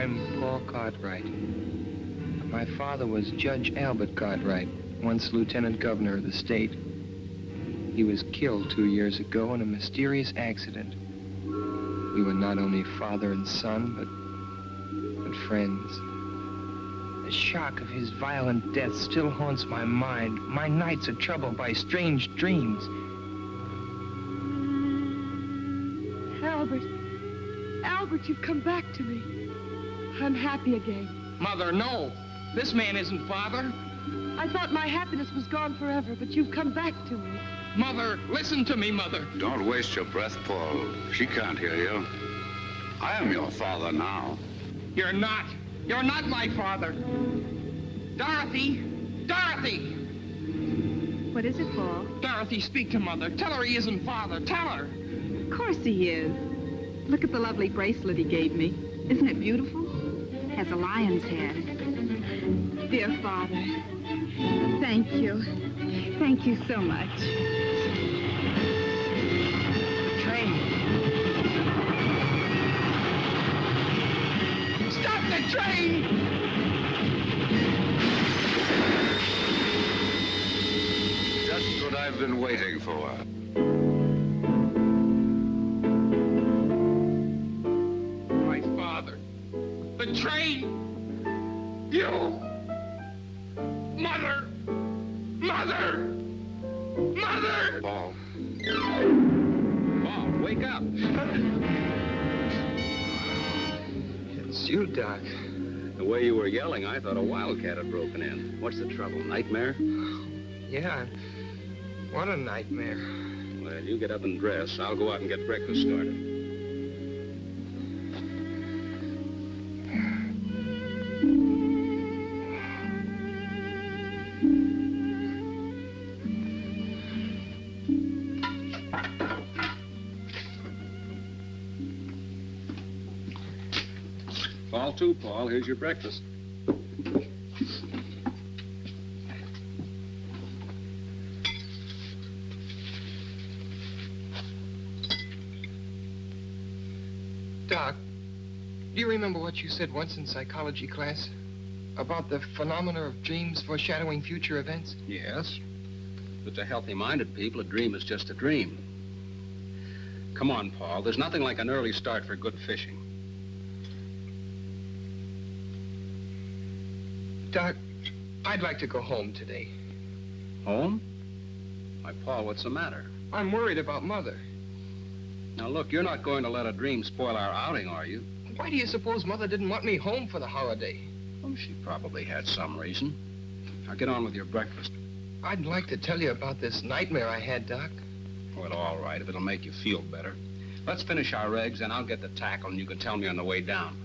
I'm Paul Cartwright. My father was Judge Albert Cartwright, once Lieutenant Governor of the state. He was killed 2 years ago in a mysterious accident. We were not only father and son, but friends. The shock of his violent death still haunts my mind. My nights are troubled by strange dreams. Albert, you've come back to me. I'm happy again. Mother, no. This man isn't father. I thought my happiness was gone forever, but you've come back to me. Mother, listen to me, Mother. Don't waste your breath, Paul. She can't hear you. I am your father now. You're not. You're not my father. Dorothy! Dorothy! What is it, Paul? Dorothy, speak to Mother. Tell her he isn't father. Tell her. Of course he is. Look at the lovely bracelet he gave me. Isn't it beautiful? Has a lion's head. Dear Father, thank you. Thank you so much. The train. Stop the train! Just what I've been waiting for. My father. The train! You! Mother! Mother! Mother! Paul. Paul, wake up. It's you, Doc. The way you were yelling, I thought a wildcat had broken in. What's the trouble, nightmare? Yeah. What a nightmare. Well, you get up and dress. I'll go out and get breakfast started. Fall to, Paul. Here's your breakfast. Doc, do you remember what you said once in psychology class? About the phenomena of dreams foreshadowing future events? Yes. But to healthy-minded people, a dream is just a dream. Come on, Paul. There's nothing like an early start for good fishing. Doc, I'd like to go home today. Home? Why, Paul, what's the matter? I'm worried about Mother. Now, look, you're not going to let a dream spoil our outing, are you? Why do you suppose Mother didn't want me home for the holiday? Oh, she probably had some reason. Now, get on with your breakfast. I'd like to tell you about this nightmare I had, Doc. Well, all right, if it'll make you feel better. Let's finish our eggs, and I'll get the tackle, and you can tell me on the way down.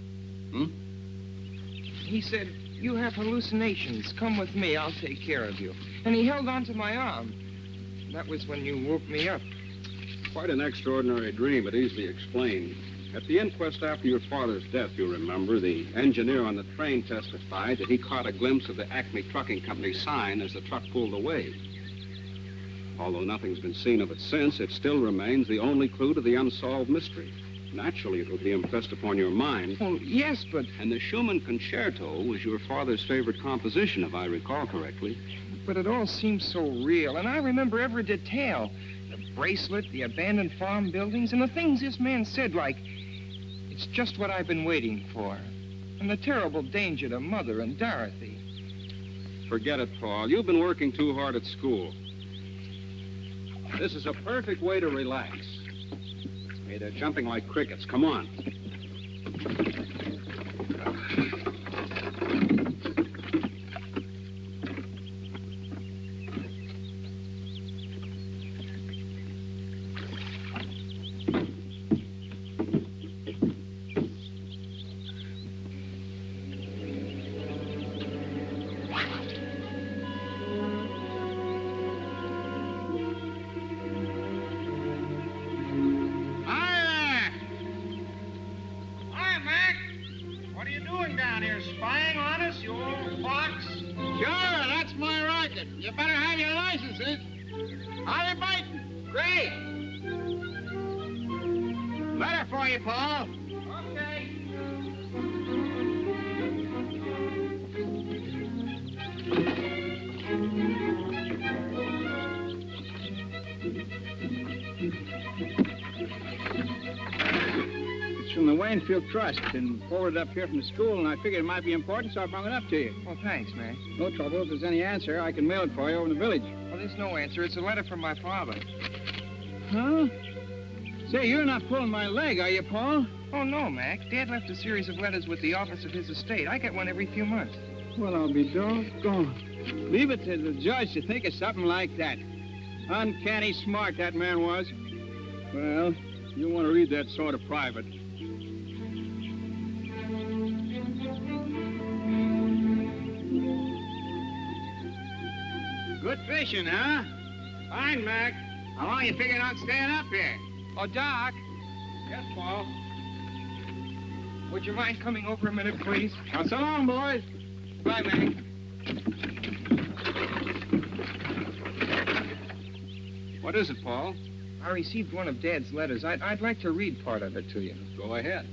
He said, you have hallucinations. Come with me. I'll take care of you. And he held onto my arm. That was when you woke me up. Quite an extraordinary dream, but easily explained. At the inquest after your father's death, you remember, the engineer on the train testified that he caught a glimpse of the Acme Trucking Company sign as the truck pulled away. Although nothing's been seen of it since, it still remains the only clue to the unsolved mystery. Naturally, it will be impressed upon your mind. Oh, yes, but... And the Schumann Concerto was your father's favorite composition, if I recall correctly. But it all seems so real, and I remember every detail. The bracelet, the abandoned farm buildings, and the things this man said, like, it's just what I've been waiting for. And the terrible danger to Mother and Dorothy. Forget it, Paul. You've been working too hard at school. This is a perfect way to relax. Hey, they're jumping like crickets. Come on. You better have your licenses. Are you biting? Great. Better for you, Paul. Okay. It's from the Waynfield Trust and forwarded up here from the school, and I figured it might be important, so I brought it up to you. Well, thanks, man. No trouble. If there's any answer, I can mail it for you over in the village. Well, there's no answer. It's a letter from my father. Huh? Say, you're not pulling my leg, are you, Paul? Oh, no, Mac. Dad left a series of letters with the office of his estate. I get one every few months. Well, I'll be doggone. Leave it to the judge to think of something like that. Uncanny smart that man was. Well, you want to read that sort of private. Good fishing, huh? Fine, Mac. How long you figuring on staying up here? Oh, Doc, Yes, Paul. would you mind coming over a minute, please? Now, so long, boys. Bye, Mac. What is it, Paul? I received one of Dad's letters. I'd like to read part of it to you. Go ahead.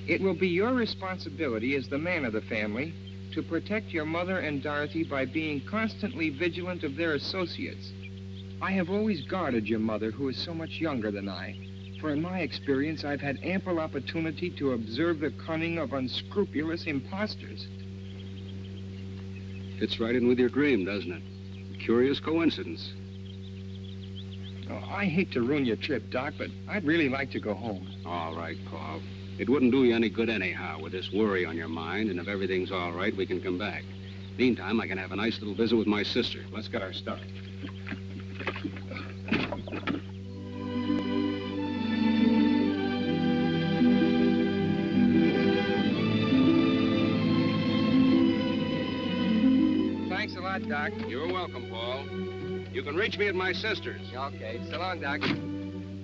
It will be your responsibility as the man of the family to protect your mother and Dorothy by being constantly vigilant of their associates. I have always guarded your mother, who is so much younger than I, for in my experience, I've had ample opportunity to observe the cunning of unscrupulous impostors. Fits right in with your dream, doesn't it? Curious coincidence. Oh, I hate to ruin your trip, Doc, but I'd really like to go home. All right, Paul. It wouldn't do you any good anyhow with this worry on your mind, and if everything's all right, we can come back. Meantime, I can have a nice little visit with my sister. Let's get our stuff. Thanks a lot, Doc. You're welcome, Paul. You can reach me at my sister's. Okay, so long, Doc.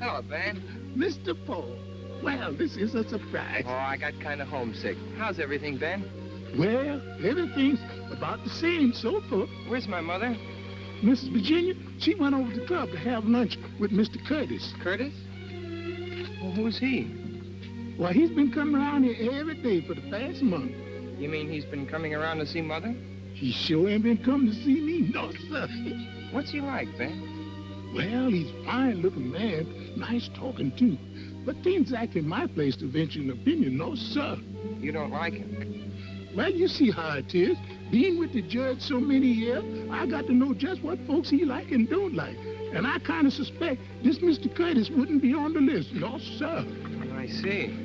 Hello, Ben. Mr. Paul. Well, this is a surprise. Oh, I got kind of homesick. How's everything, Ben? Well, everything's about the same so far. Where's my mother? Mrs. Virginia, she went over to the club to have lunch with Mr. Curtis. Curtis? Well, who's he? Well, he's been coming around here every day for the past month. You mean he's been coming around to see Mother? He sure ain't been coming to see me, no, sir. What's he like, Ben? Well, he's a fine-looking man, nice talking, too. But ain't exactly my place to venture an opinion, no, sir. You don't like him? Well, you see how it is. Being with the judge so many years, I got to know just what folks he like and don't like. And I kind of suspect this Mr. Curtis wouldn't be on the list, no, sir. I see.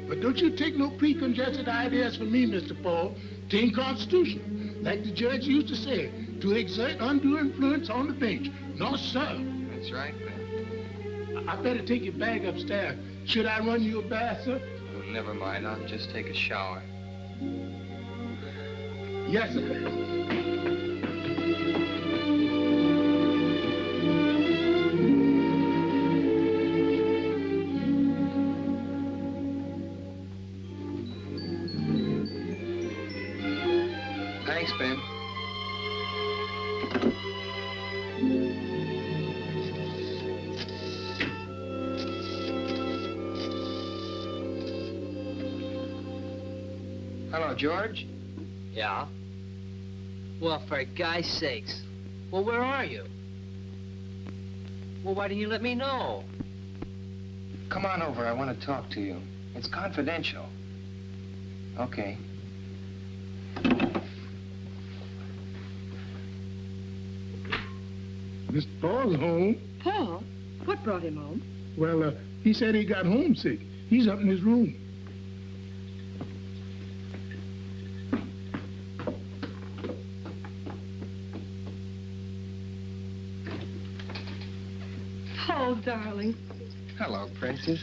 But don't you take no preconceived ideas from me, Mr. Paul. Tain't constitutional. Like the judge used to say, to exert undue influence on the bench. No, sir. That's right, Ben. I better take your bag upstairs. Should I run you a bath, sir? Oh, never mind. I'll just take a shower. Yes, sir. Thanks, Ben. Hello, George. Yeah? Well, for guy's sakes. Well, where are you? Well, why didn't you let me know? Come on over. I want to talk to you. It's confidential. Okay. Mr. Paul's home. Paul? What brought him home? Well, he said he got homesick. He's up in his room. Paul, darling. Hello, Princess.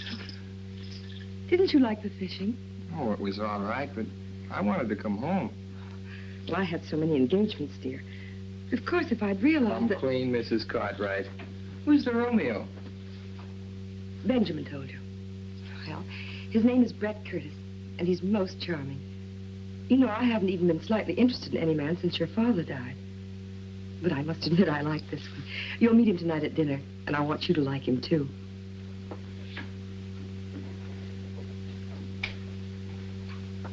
Didn't you like the fishing? Oh, it was all right, but I wanted to come home. Well, I had so many engagements, dear. Of course, if I'd realized Come that... clean, Mrs. Cartwright. Who's the Romeo? Benjamin told you. Well, his name is Brett Curtis, and he's most charming. You know, I haven't even been slightly interested in any man since your father died. But I must admit I like this one. You'll meet him tonight at dinner, and I want you to like him, too.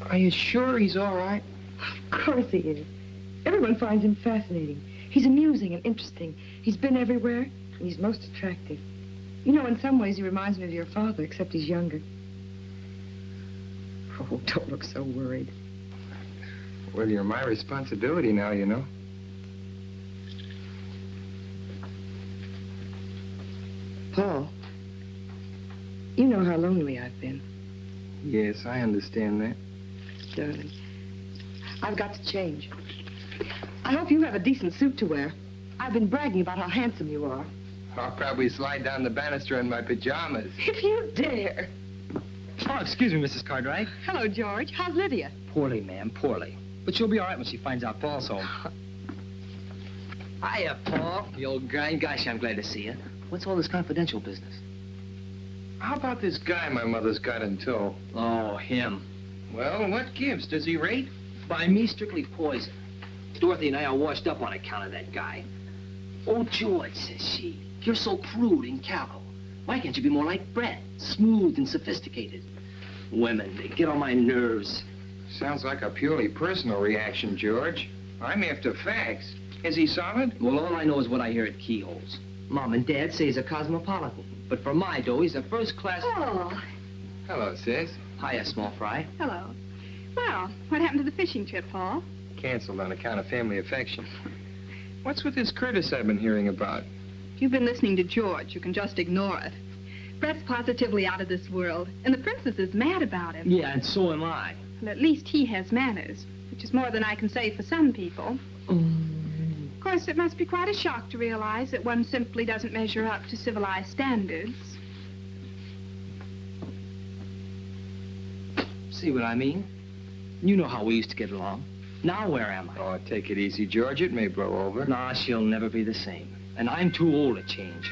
Are you sure he's all right? Of course he is. Everyone finds him fascinating. He's amusing and interesting. He's been everywhere, and he's most attractive. You know, in some ways, he reminds me of your father, except he's younger. Oh, don't look so worried. Well, you're my responsibility now, you know. Paul, you know how lonely I've been. Yes, I understand that. Darling, I've got to change. I hope you have a decent suit to wear. I've been bragging about how handsome you are. I'll probably slide down the banister in my pajamas. If you dare. Oh, excuse me, Mrs. Cartwright. Hello, George. How's Lydia? Poorly, ma'am, poorly. But she'll be all right when she finds out Paul's home. Hiya, Paul. You old grind. Gosh, I'm glad to see you. What's all this confidential business? How about this guy my mother's got in tow? Oh, him. Well, what gives? Does he rate? By me, strictly poison. Dorothy and I are washed up on account of that guy. Oh, George, says she, you're so crude and callow. Why can't you be more like Brett? Smooth and sophisticated. Women, they get on my nerves. Sounds like a purely personal reaction, George. I'm after facts. Is he solid? Well, all I know is what I hear at keyholes. Mom and Dad say he's a cosmopolitan. But for my dough, he's a first-class... Oh. Hello, sis. Hiya, small fry. Hello. Well, what happened to the fishing trip, Paul? Canceled on account of family affection. What's with this Curtis I've been hearing about? You've been listening to George. You can just ignore it. Brett's positively out of this world, and the princess is mad about him. Yeah, and so am I. Well, at least he has manners, which is more than I can say for some people. Of course, it must be quite a shock to realize that one simply doesn't measure up to civilized standards. See what I mean? You know how we used to get along. Now where am I? Oh, take it easy, George. It may blow over. Nah, she'll never be the same. And I'm too old to change.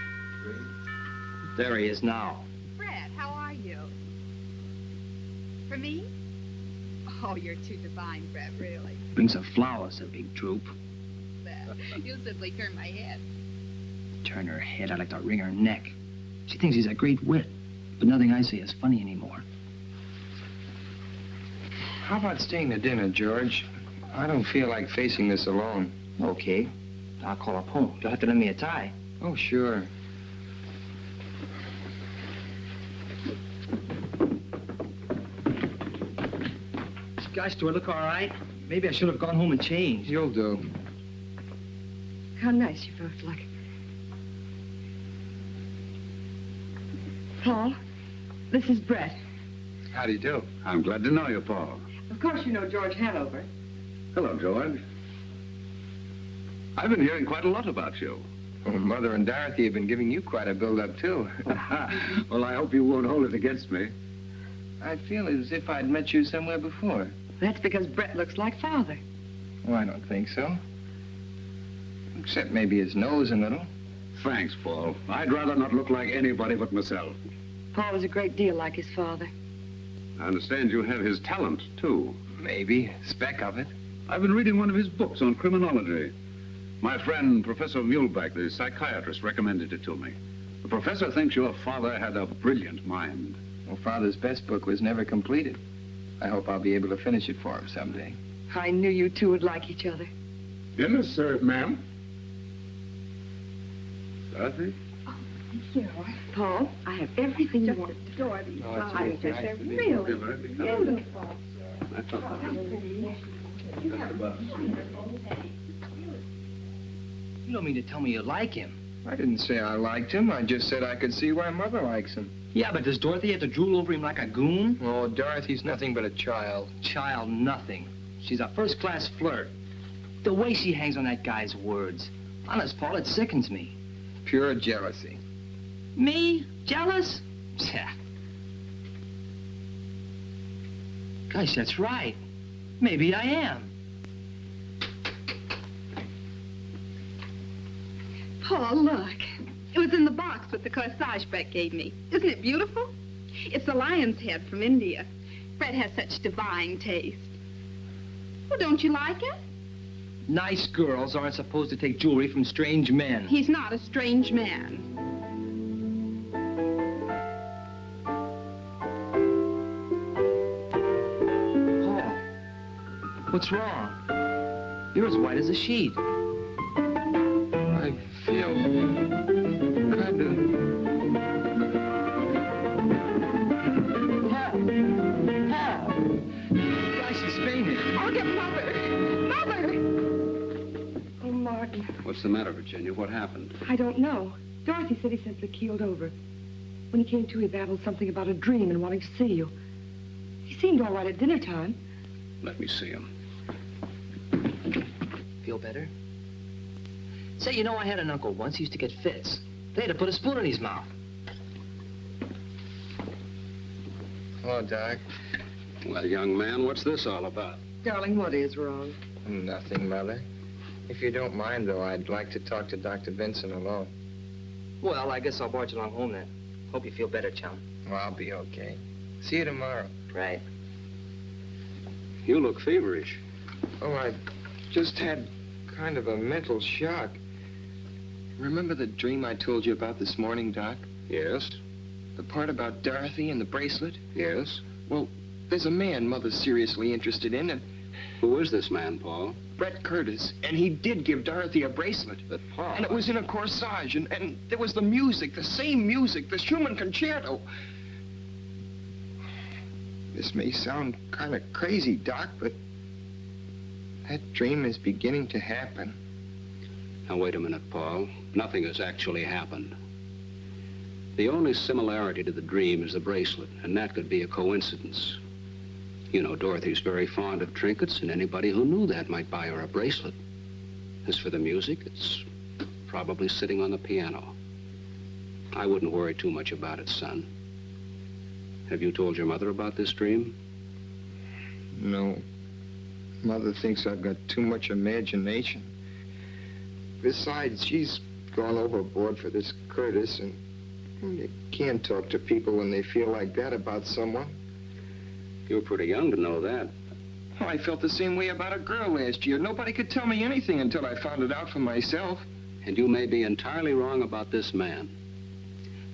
There he is now. Brett, how are you? For me? Oh, you're too divine, Brett, really. Bring some flowers, a big troop. You'll simply turn my head. Turn her head, I'd like to wring her neck. She thinks he's a great wit, but nothing I say is funny anymore. How about staying to dinner, George? I don't feel like facing this alone. Okay. I'll call up home. You'll have to lend me a tie. Oh, sure. Gosh, do I look all right? Maybe I should have gone home and changed. You'll do. How nice you both look. Paul, this is Brett. How do you do? I'm glad to know you, Paul. Of course you know George Hanover. Hello, George. I've been hearing quite a lot about you. Well, Mother and Dorothy have been giving you quite a build-up, too. Well, I hope you won't hold it against me. I feel as if I'd met you somewhere before. That's because Brett looks like Father. Oh, I don't think so. Except maybe his nose a little. Thanks, Paul. I'd rather not look like anybody but myself. Paul is a great deal like his father. I understand you have his talent, too. Maybe. A speck of it. I've been reading one of his books on criminology. My friend, Professor Muhlbeck, the psychiatrist, recommended it to me. The professor thinks your father had a brilliant mind. Well, Father's best book was never completed. I hope I'll be able to finish it for him someday. I knew you two would like each other. Dinner served, ma'am. Dorothy? Here, Paul, I have everything you want. Adore these Oh, it's flowers. very They're nice. really Beautiful. You don't mean to tell me you like him. I didn't say I liked him. I just said I could see why Mother likes him. Yeah, but does Dorothy have to drool over him like a goon? Oh, Dorothy's nothing but a child. Child, nothing. She's a first-class flirt. The way she hangs on that guy's words. Honest, Paul, it sickens me. Pure jealousy. Me? Jealous? Yeah. Gosh, that's right. Maybe I am. Paul, look. It was in the box with the corsage Brett gave me. Isn't it beautiful? It's a lion's head from India. Brett has such divine taste. Well, don't you like it? Nice girls aren't supposed to take jewelry from strange men. He's not a strange man. Paul, what's wrong? You're as white as a sheet. What's the matter, Virginia? What happened? I don't know. Dorothy said he simply keeled over. When he came to, he babbled something about a dream and wanting to see you. He seemed all right at dinner time. Let me see him. Feel better? Say, you know, I had an uncle once. He used to get fits. They had to put a spoon in his mouth. Hello, Doc. Well, young man, what's this all about? Darling, what is wrong? Nothing, Mother. If you don't mind, though, I'd like to talk to Dr. Vincent alone. Well, I guess I'll barge along home then. Hope you feel better, chum. Well, I'll be okay. See you tomorrow. Right. You look feverish. Oh, I just had kind of a mental shock. Remember the dream I told you about this morning, Doc? Yes? The part about Dorothy and the bracelet? Yes? Well, there's a man Mother's seriously interested in, and Who is this man, Paul? Brett Curtis, and he did give Dorothy a bracelet. But Paul... And it was in a corsage, and there was the music, the same music, the Schumann concerto. This may sound kind of crazy, Doc, but that dream is beginning to happen. Now, wait a minute, Paul. Nothing has actually happened. The only similarity to the dream is the bracelet, and that could be a coincidence. You know, Dorothy's very fond of trinkets, and anybody who knew that might buy her a bracelet. As for the music, it's probably sitting on the piano. I wouldn't worry too much about it, son. Have you told your mother about this dream? No. Mother thinks I've got too much imagination. Besides, she's gone overboard for this Curtis, and you can't talk to people when they feel like that about someone. You were pretty young to know that. Oh, I felt the same way about a girl last year. Nobody could tell me anything until I found it out for myself. And you may be entirely wrong about this man.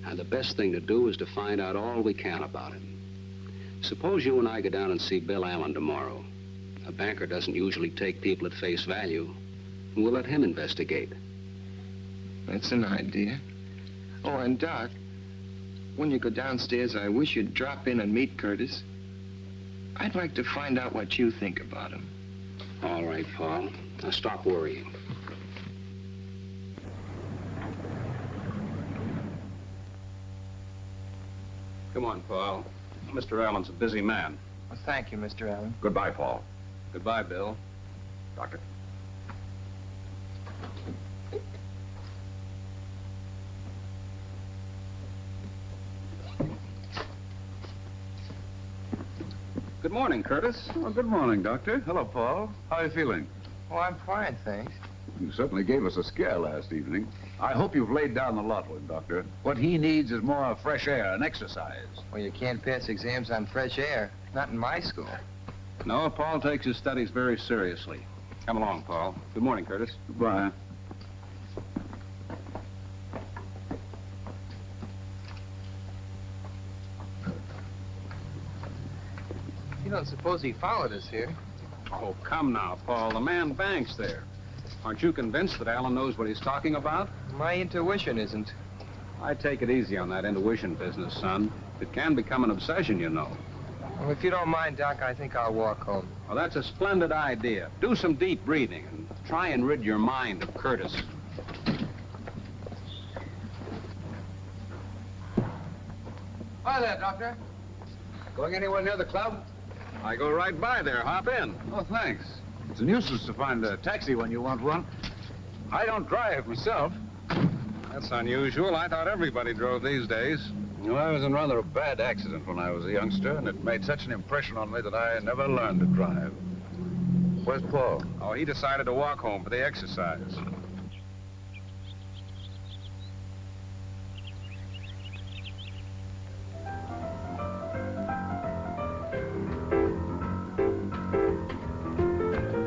Now, the best thing to do is to find out all we can about him. Suppose you and I go down and see Bill Allen tomorrow. A banker doesn't usually take people at face value. We'll let him investigate. That's an idea. Oh, and Doc, when you go downstairs, I wish you'd drop in and meet Curtis. I'd like to find out what you think about him. All right, Paul. Now stop worrying. Come on, Paul. Mr. Allen's a busy man. Well, thank you, Mr. Allen. Goodbye, Paul. Goodbye, Bill. Doctor. Good morning, Curtis. Well, good morning, Doctor. Hello, Paul. How are you feeling? Oh, I'm fine, thanks. You certainly gave us a scare last evening. I hope you've laid down the lot with him, Doctor. What he needs is more fresh air and exercise. Well, you can't pass exams on fresh air. Not in my school. No, Paul takes his studies very seriously. Come along, Paul. Good morning, Curtis. Goodbye. You don't suppose he followed us here? Oh, come now, Paul. The man banks there. Aren't you convinced that Allen knows what he's talking about? My intuition isn't. I take it easy on that intuition business, son. It can become an obsession, you know. Well, if you don't mind, Doc, I think I'll walk home. Well, that's a splendid idea. Do some deep breathing and try and rid your mind of Curtis. Hi there, Doctor. Going anywhere near the club? I go right by there. Hop in. Oh, thanks. It's a nuisance to find a taxi when you want one. I don't drive myself. That's unusual. I thought everybody drove these days. Well, I was in rather a bad accident when I was a youngster, and it made such an impression on me that I never learned to drive. Where's Paul? Oh, he decided to walk home for the exercise.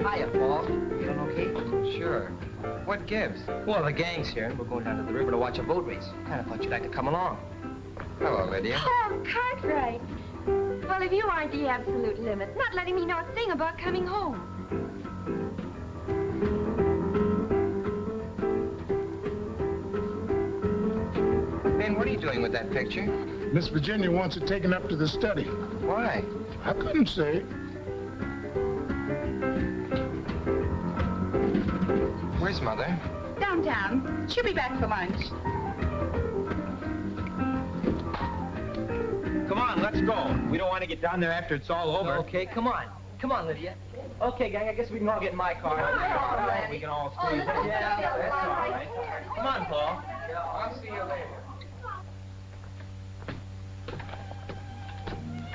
Hiya, Paul. Feeling okay? Sure. What gives? Well, the gang's here, and we're going down to the river to watch a boat race. Kind of thought you'd like to come along. Hello, Lydia. Paul Cartwright. Well, if you aren't the absolute limit, not letting me know a thing about coming home. Ben, what are you doing with that picture? Miss Virginia wants it taken up to the study. Why? I couldn't say. Where's Mother? Downtown. She'll be back for lunch. Come on, let's go. We don't want to get down there after it's all over. Okay, come on. Come on, Lydia. Okay, gang, I guess we can all get in my car. All right, we can all stay. Yeah, that's all right. Come on, Paul. I'll see you later.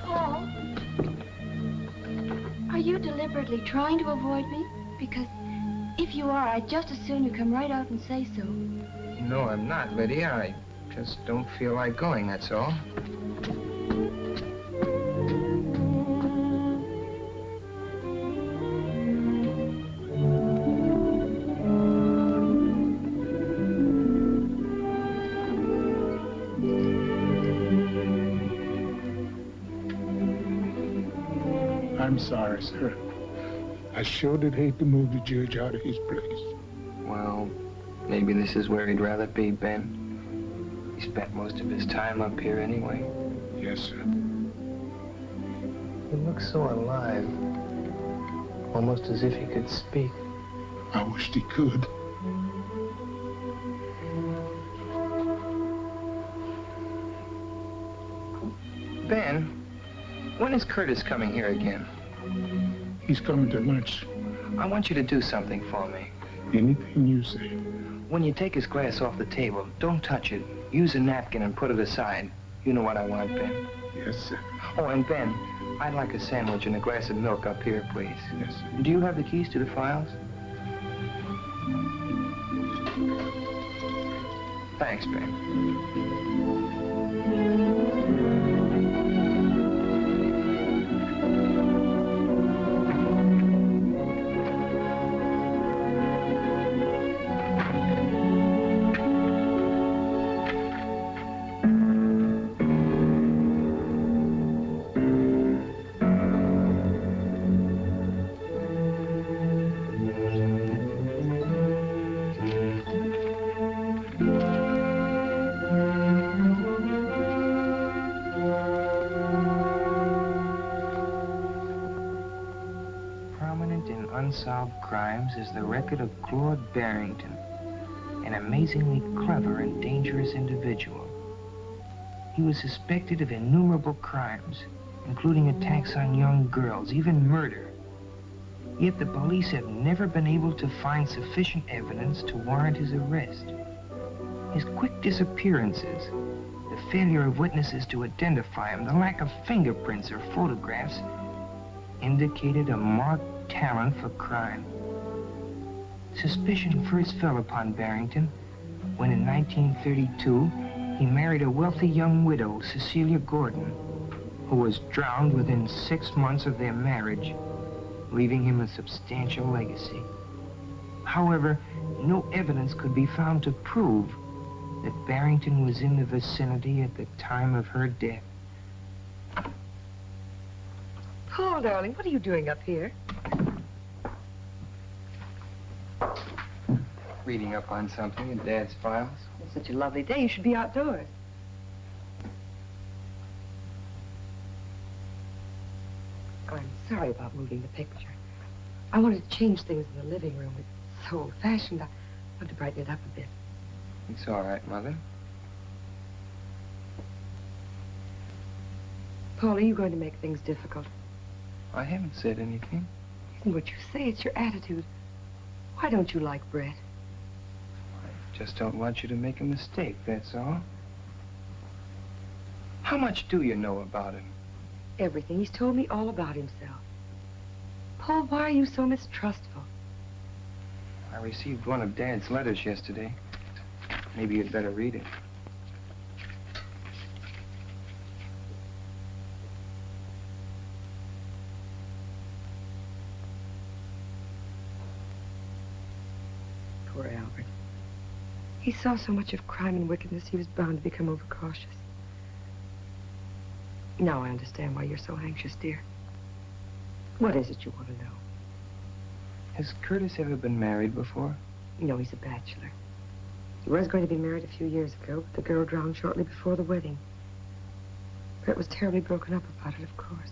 Paul, are you deliberately trying to avoid me? Because if you are, I'd just as soon you come right out and say so. No, I'm not, Lydia. I just don't feel like going, that's all. I'm sorry, sir. I sure did hate to move the judge out of his place. Well, maybe this is where he'd rather be, Ben. He spent most of his time up here anyway. Yes, sir. He looks so alive. Almost as if he could speak. I wished he could. Ben, when is Curtis coming here again? He's coming to lunch. I want you to do something for me. Anything you say. When you take his glass off the table, don't touch it. Use a napkin and put it aside. You know what I want, Ben. Yes, sir. Oh, and Ben, I'd like a sandwich and a glass of milk up here, please. Yes, sir. Do you have the keys to the files? Thanks, Ben. Unsolved crimes is the record of Claude Barrington, an amazingly clever and dangerous individual. He was suspected of innumerable crimes, including attacks on young girls, even murder. Yet the police have never been able to find sufficient evidence to warrant his arrest. His quick disappearances, the failure of witnesses to identify him, the lack of fingerprints or photographs, indicated a marked talent for crime. Suspicion first fell upon Barrington when in 1932 he married a wealthy young widow, Cecilia Gordon, who was drowned within 6 months of their marriage, leaving him a substantial legacy. However, no evidence could be found to prove that Barrington was in the vicinity at the time of her death. Paul, darling, what are you doing up here? Reading up on something in Dad's files. It's such a lovely day. You should be outdoors. I'm sorry about moving the picture. I wanted to change things in the living room. It's so old-fashioned. I wanted to brighten it up a bit. It's all right, Mother. Paul, are you going to make things difficult? I haven't said anything. It isn't what you say, it's your attitude. Why don't you like Brett? I just don't want you to make a mistake, that's all. How much do you know about him? Everything. He's told me all about himself. Paul, why are you so mistrustful? I received one of Dad's letters yesterday. Maybe you'd better read it. Poor Albert. He saw so much of crime and wickedness, he was bound to become overcautious. Now I understand why you're so anxious, dear. What is it you want to know? Has Curtis ever been married before? No, he's a bachelor. He was going to be married a few years ago, but the girl drowned shortly before the wedding. Brett was terribly broken up about it, of course.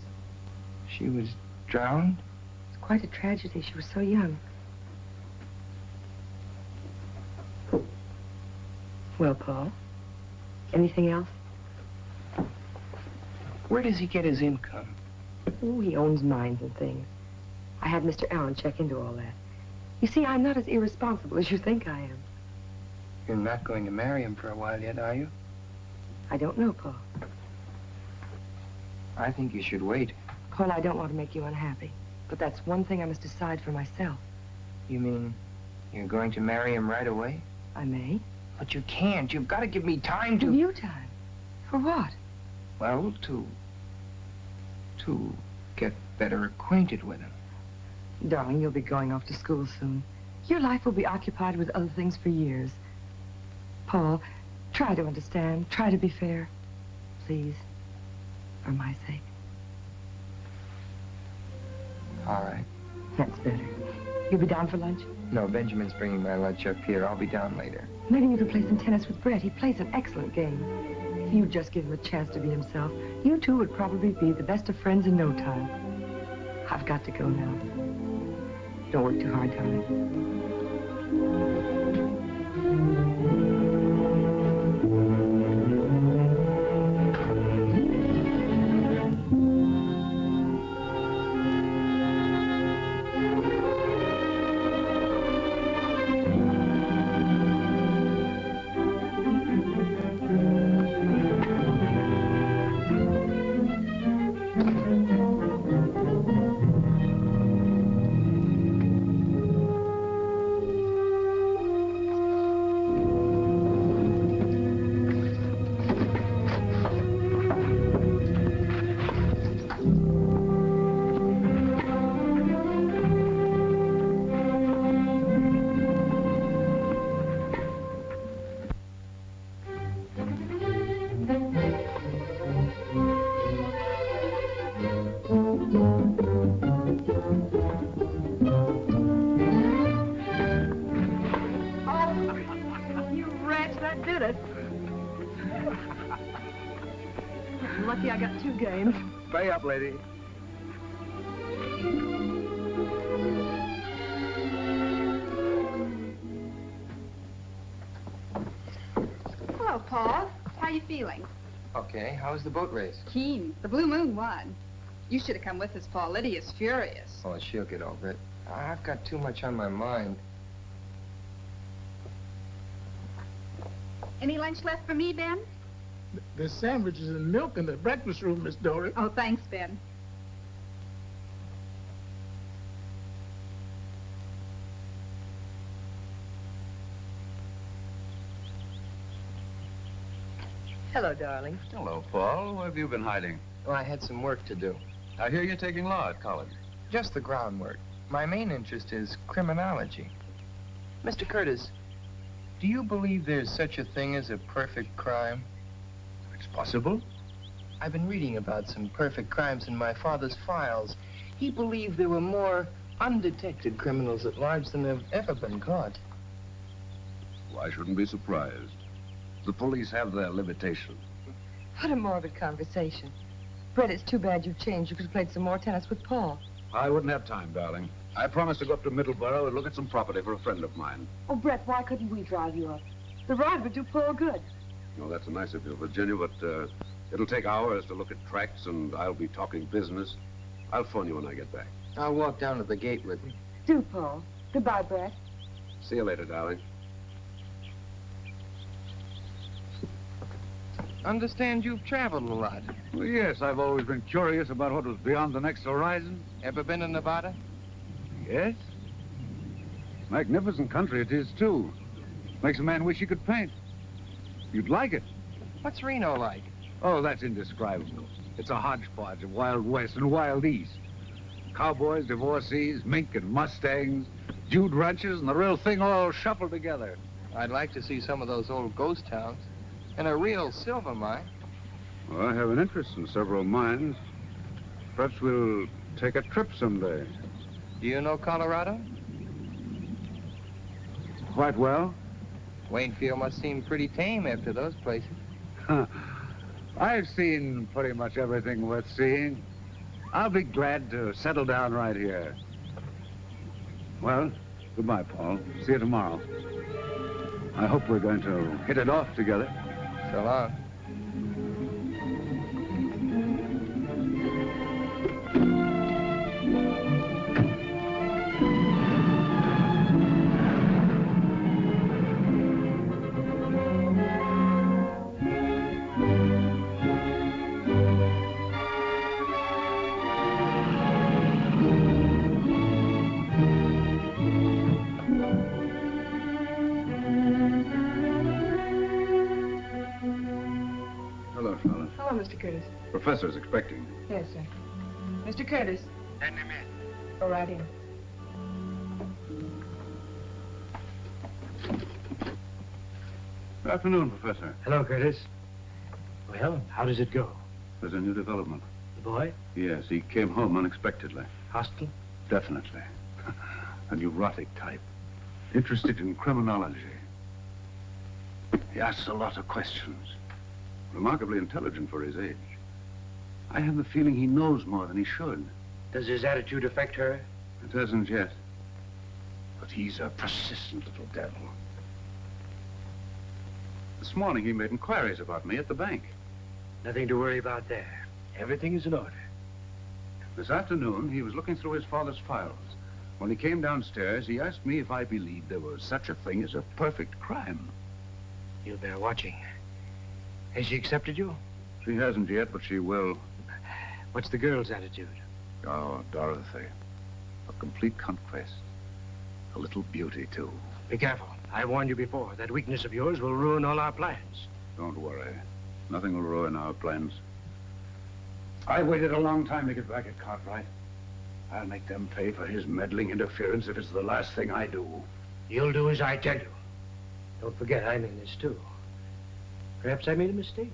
She was drowned? It's quite a tragedy. She was so young. Well, Paul, anything else? Where does he get his income? Oh, he owns mines and things. I had Mr. Allen check into all that. You see, I'm not as irresponsible as you think I am. You're not going to marry him for a while yet, are you? I don't know, Paul. I think you should wait. Paul, I don't want to make you unhappy. But that's one thing I must decide for myself. You mean you're going to marry him right away? I may. But you can't. You've got to give me time to... Give you time? For what? Well, to get better acquainted with him. Darling, you'll be going off to school soon. Your life will be occupied with other things for years. Paul, try to understand. Try to be fair. Please. For my sake. All right. That's better. You'll be down for lunch? No, Benjamin's bringing my lunch up here. I'll be down later. Maybe you could play some tennis with Brett. He plays an excellent game. If you'd just give him a chance to be himself, you two would probably be the best of friends in no time. I've got to go now. Don't work too hard, darling. Lucky I got 2 games. Pay up, lady. Hello, Paul. How you feeling? Okay, how was the boat race? Keen. The Blue Moon won. You should have come with us, Paul. Lydia's furious. Oh, she'll get over it. I've got too much on my mind. Any lunch left for me, Ben? There's sandwiches and milk in the breakfast room, Miss Dory. Oh, thanks, Ben. Hello, darling. Hello, Paul. Where have you been hiding? Well, I had some work to do. I hear you're taking law at college. Just the groundwork. My main interest is criminology. Mr. Curtis, do you believe there's such a thing as a perfect crime? It's possible. I've been reading about some perfect crimes in my father's files. He believed there were more undetected criminals at large than have ever been caught. Well, I shouldn't be surprised. The police have their limitations. What a morbid conversation. Brett, it's too bad you've changed. You could have played some more tennis with Paul. I wouldn't have time, darling. I promised to go up to Middleborough and look at some property for a friend of mine. Oh, Brett, why couldn't we drive you up? The ride would do Paul good. Oh, that's nice of you, Virginia, but it'll take hours to look at tracks, and I'll be talking business. I'll phone you when I get back. I'll walk down to the gate with you. Do, Paul. Goodbye, Brett. See you later, darling. Understand you've traveled a lot. Well, yes, I've always been curious about what was beyond the next horizon. Ever been to Nevada? Yes. Magnificent country it is, too. Makes a man wish he could paint. You'd like it. What's Reno like? Oh, that's indescribable. It's a hodgepodge of Wild West and Wild East. Cowboys, divorcees, mink and mustangs, Jude ranches, and the real thing all shuffled together. I'd like to see some of those old ghost towns. And a real silver mine. Well, I have an interest in several mines. Perhaps we'll take a trip someday. Do you know Colorado? Quite well. Waynfield must seem pretty tame after those places. I've seen pretty much everything worth seeing. I'll be glad to settle down right here. Well, goodbye, Paul. See you tomorrow. I hope we're going to hit it off together. So long. Hello, fellas. Hello, Mr. Curtis. Professor's expecting. Yes, sir. Mr. Curtis. Send him in. Go right in. Good afternoon, Professor. Hello, Curtis. Well, how does it go? There's a new development. The boy? Yes, he came home unexpectedly. Hostile? Definitely. A neurotic type. Interested in criminology. He asks a lot of questions. Remarkably intelligent for his age. I have the feeling he knows more than he should. Does his attitude affect her? It hasn't yet. But he's a persistent little devil. This morning he made inquiries about me at the bank. Nothing to worry about there. Everything is in order. This afternoon, he was looking through his father's files. When he came downstairs, he asked me if I believed there was such a thing as a perfect crime. You'll bear watching. Has she accepted you? She hasn't yet, but she will. What's the girl's attitude? Oh, Dorothy. A complete conquest. A little beauty, too. Be careful. I warned you before. That weakness of yours will ruin all our plans. Don't worry. Nothing will ruin our plans. I waited a long time to get back at Cartwright. I'll make them pay for his meddling interference if it's the last thing I do. You'll do as I tell you. Don't forget, I'm in this, too. Perhaps I made a mistake.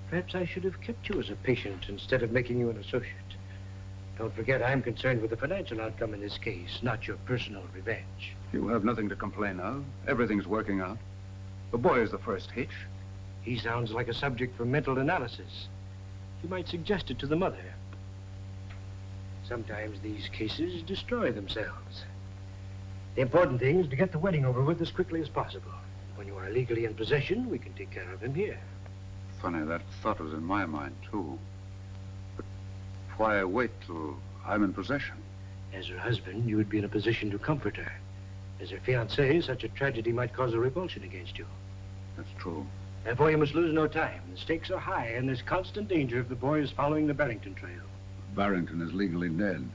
Perhaps I should have kept you as a patient instead of making you an associate. Don't forget, I'm concerned with the financial outcome in this case, not your personal revenge. You have nothing to complain of. Everything's working out. The boy is the first hitch. He sounds like a subject for mental analysis. You might suggest it to the mother. Sometimes these cases destroy themselves. The important thing is to get the wedding over with as quickly as possible. When you are legally in possession, we can take care of him here. Funny, that thought was in my mind, too. But why wait till I'm in possession? As her husband, you would be in a position to comfort her. As her fiancé, such a tragedy might cause a revulsion against you. That's true. Therefore, you must lose no time. The stakes are high, and there's constant danger if the boy is following the Barrington trail. Barrington is legally dead.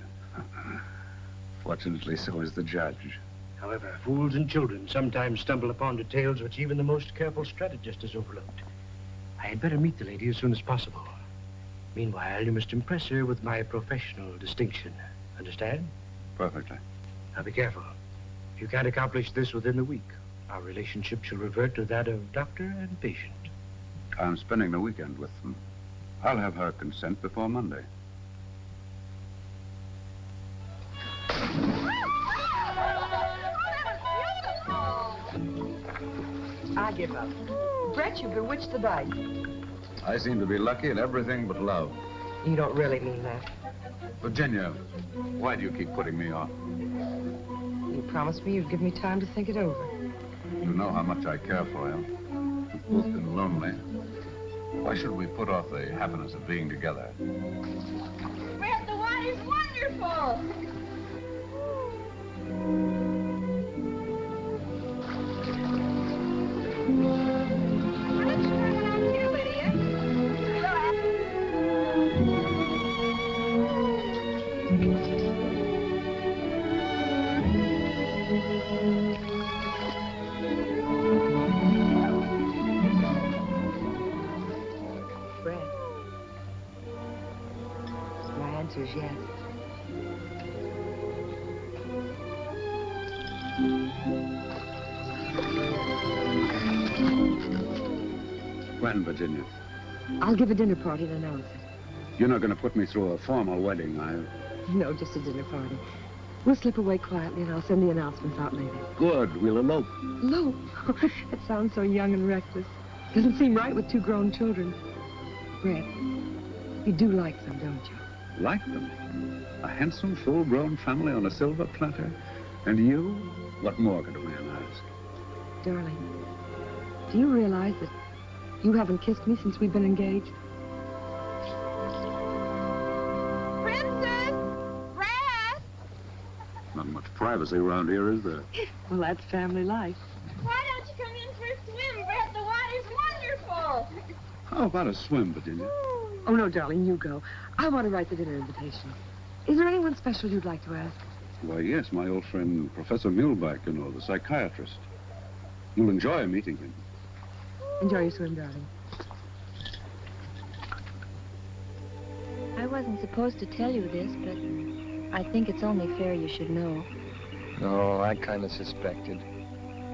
Fortunately, so is the judge. However, fools and children sometimes stumble upon details which even the most careful strategist has overlooked. I had better meet the lady as soon as possible. Meanwhile, you must impress her with my professional distinction. Understand? Perfectly. Now, be careful. If you can't accomplish this within the week, our relationship shall revert to that of doctor and patient. I'm spending the weekend with them. I'll have her consent before Monday. I give up. Brett, you bewitched the dice. I seem to be lucky in everything but love. You don't really mean that. Virginia, why do you keep putting me off? You promised me you'd give me time to think it over. You know how much I care for him. We've both been lonely. Why should we put off the happiness of being together? Brett, the wine is wonderful. Is yes. When, Virginia? I'll give a dinner party and announce it. You're not going to put me through a formal wedding, are you? No, just a dinner party. We'll slip away quietly and I'll send the announcements out later. Good. We'll elope. Elope? It sounds so young and reckless. Doesn't seem right with two grown children. Brett, you do like them, don't you? Like them? A handsome, full-grown family on a silver platter? And you? What more could a man ask? Darling, do you realize that you haven't kissed me since we've been engaged? Princess! Brad! Not much privacy around here, is there? Well, that's family life. Why don't you come in for a swim, Brett? The water's wonderful. How about a swim, Virginia? Oh, no, darling, you go. I want to write the dinner invitation. Is there anyone special you'd like to ask? Why, yes, my old friend, Professor Muehlbach, you know, the psychiatrist. You'll enjoy meeting him. Enjoy your swim, darling. I wasn't supposed to tell you this, but I think it's only fair you should know. No, I kind of suspected.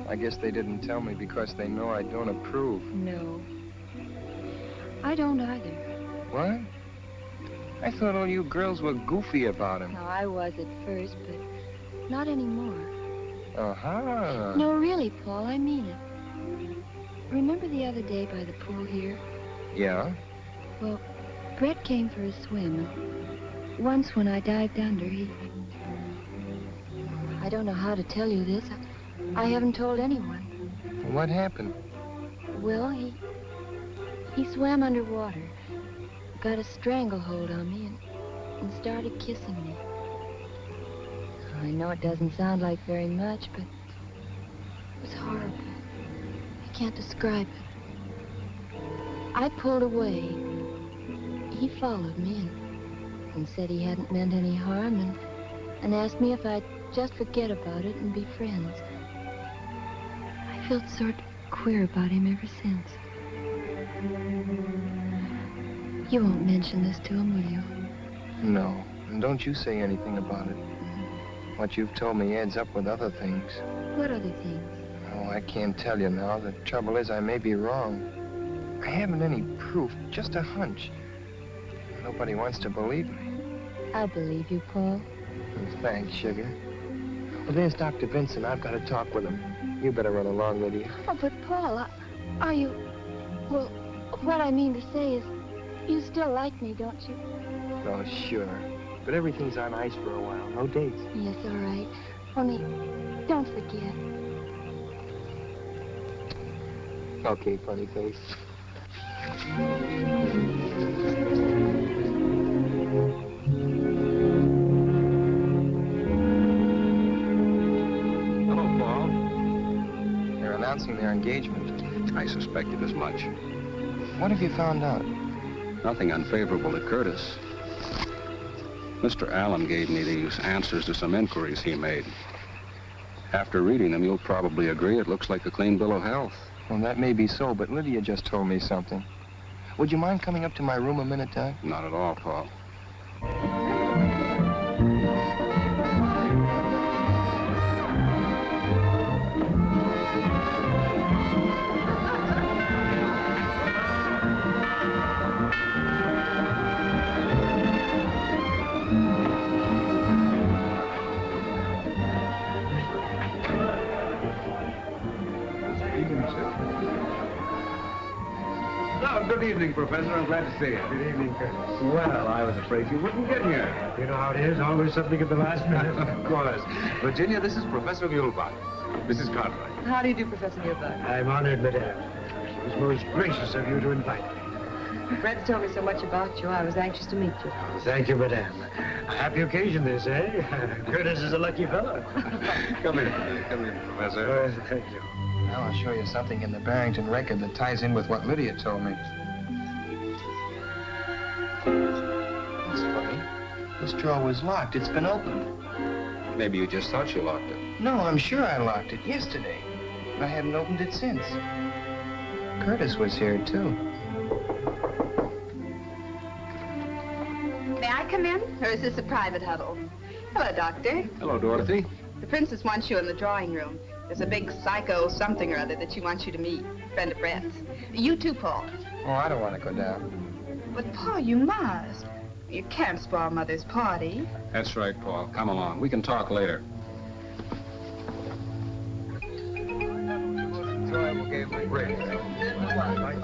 I guess they didn't tell me because they know I don't approve. No. I don't either. What? I thought all you girls were goofy about him. No, I was at first, but not anymore. Uh-huh. No, really, Paul, I mean it. Remember the other day by the pool here? Yeah? Well, Brett came for a swim. Once when I dived under, I don't know how to tell you this. I haven't told anyone. What happened? Well, he swam underwater, got a stranglehold on me, and started kissing me. I know it doesn't sound like very much, but it was horrible. I can't describe it. I pulled away. He followed me and said he hadn't meant any harm and asked me if I'd just forget about it and be friends. I felt sort of queer about him ever since. You won't mention this to him, will you? No. And don't you say anything about it. What you've told me adds up with other things. What other things? Oh, I can't tell you now. The trouble is I may be wrong. I haven't any proof, just a hunch. Nobody wants to believe me. I believe you, Paul. Well, thanks, sugar. Well, there's Dr. Vincent. I've got to talk with him. You better run along with you. Oh, but Paul, are you... Well, what I mean to say is, you still like me, don't you? Oh, sure. But everything's on ice for a while. No dates. Yes, all right. Only, don't forget. Okay, funny face. Hello, Paul. They're announcing their engagement. I suspected as much. What have you found out? Nothing unfavorable to Curtis. Mr. Allen gave me these answers to some inquiries he made. After reading them, you'll probably agree it looks like a clean bill of health. Well, that may be so, but Lydia just told me something. Would you mind coming up to my room a minute, Doc? Not at all, Paul. Good evening, Professor. I'm glad to see you. Good evening, Curtis. Well, I was afraid you wouldn't get here. You know how it is, always something at the last minute. Of course. Virginia, this is Professor Muehlbach. Mrs. Cartwright. How do you do, Professor Muehlbach? I'm honored, madame. It was most gracious of you to invite me. Brett's told me so much about you, I was anxious to meet you. Thank you, madame. A happy occasion, this, eh? Curtis is a lucky fellow. Come in. Come in, Professor. Thank you. Now I'll show you something in the Barrington record that ties in with what Lydia told me. That's funny. This drawer was locked. It's been opened. Maybe you just thought you locked it. No, I'm sure I locked it yesterday. I haven't opened it since. Curtis was here, too. May I come in, or is this a private huddle? Hello, Doctor. Hello, Dorothy. The princess wants you in the drawing room. There's a big psycho something or other that she wants you to meet. Friend of Brett's. You too, Paul. Oh, I don't want to go down. But, Paul, you must. You can't spoil Mother's party. That's right, Paul. Come along. We can talk later. Enjoyable game of bridge.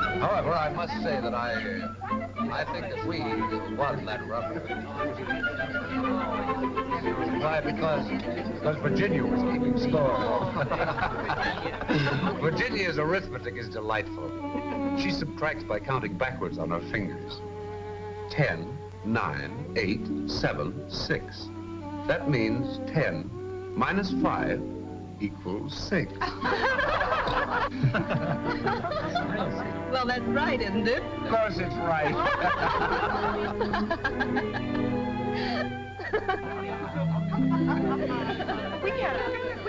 However, I must say that I think that we won that rubber. Why? Because Virginia was keeping score. Virginia's arithmetic is delightful. She subtracts by counting backwards on her fingers. 10, 9, 8, 7, 6. That means 10 minus 5 equals 6. Well, that's right, isn't it? Of course it's right. We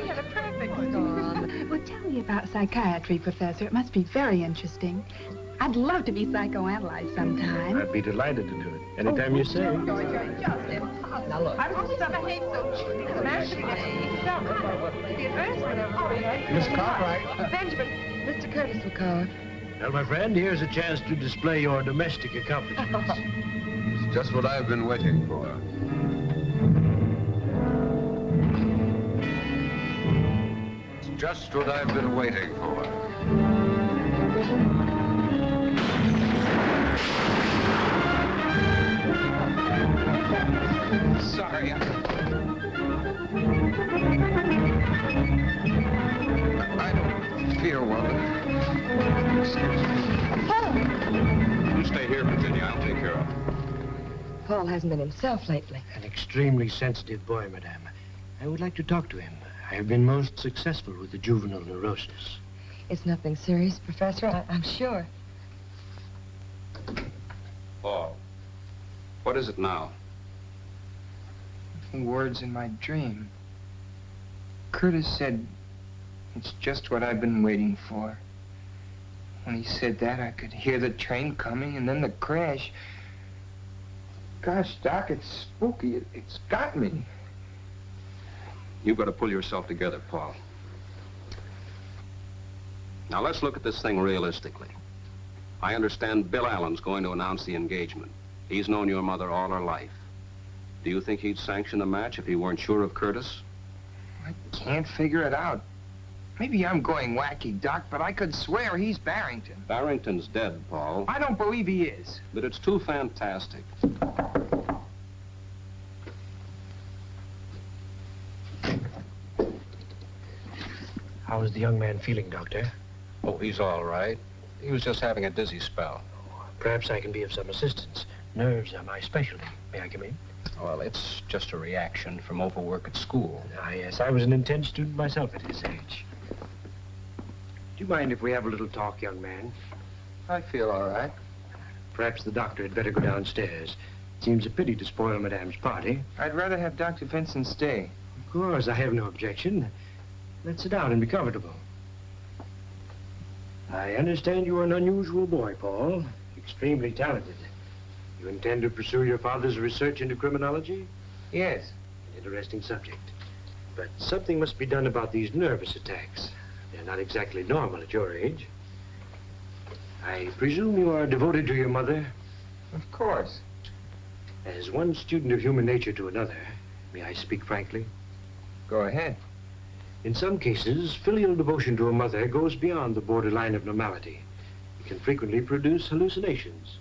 had a perfect storm. Well, tell me about psychiatry, Professor. It must be very interesting. I'd love to be psychoanalyzed sometime. I'd be delighted to do it. Anytime you say. Now, look. I've always behaved so Miss Cartwright. Benjamin, Mr. Curtis will call. Well, my friend, here's a chance to display your domestic accomplishments. It's just what I've been waiting for. It's just what I've been waiting for. Sorry. I don't feel well. Excuse me. You stay here, Virginia. I'll take care of it. Paul hasn't been himself lately. An extremely sensitive boy, madame. I would like to talk to him. I have been most successful with the juvenile neurosis. It's nothing serious, Professor, I'm sure. Paul, what is it now? Words in my dream. Curtis said, it's just what I've been waiting for. When he said that, I could hear the train coming and then the crash. Gosh, Doc, it's spooky. It's got me. You've got to pull yourself together, Paul. Now, let's look at this thing realistically. I understand Bill Allen's going to announce the engagement. He's known your mother all her life. Do you think he'd sanction the match if he weren't sure of Curtis? I can't figure it out. Maybe I'm going wacky, Doc, but I could swear he's Barrington. Barrington's dead, Paul. I don't believe he is. But it's too fantastic. How is the young man feeling, Doctor? Oh, he's all right. He was just having a dizzy spell. Perhaps I can be of some assistance. Nerves are my specialty. May I come in? Well, it's just a reaction from overwork at school. Ah, yes, I was an intense student myself at his age. Do you mind if we have a little talk, young man? I feel all right. Perhaps the doctor had better go downstairs. It seems a pity to spoil Madame's party. I'd rather have Dr. Vincent stay. Of course, I have no objection. Let's sit down and be comfortable. I understand you are an unusual boy, Paul. Extremely talented. You intend to pursue your father's research into criminology? Yes. An interesting subject. But something must be done about these nervous attacks. They're not exactly normal at your age. I presume you are devoted to your mother? Of course. As one student of human nature to another, may I speak frankly? Go ahead. In some cases, filial devotion to a mother goes beyond the borderline of normality. It can frequently produce hallucinations.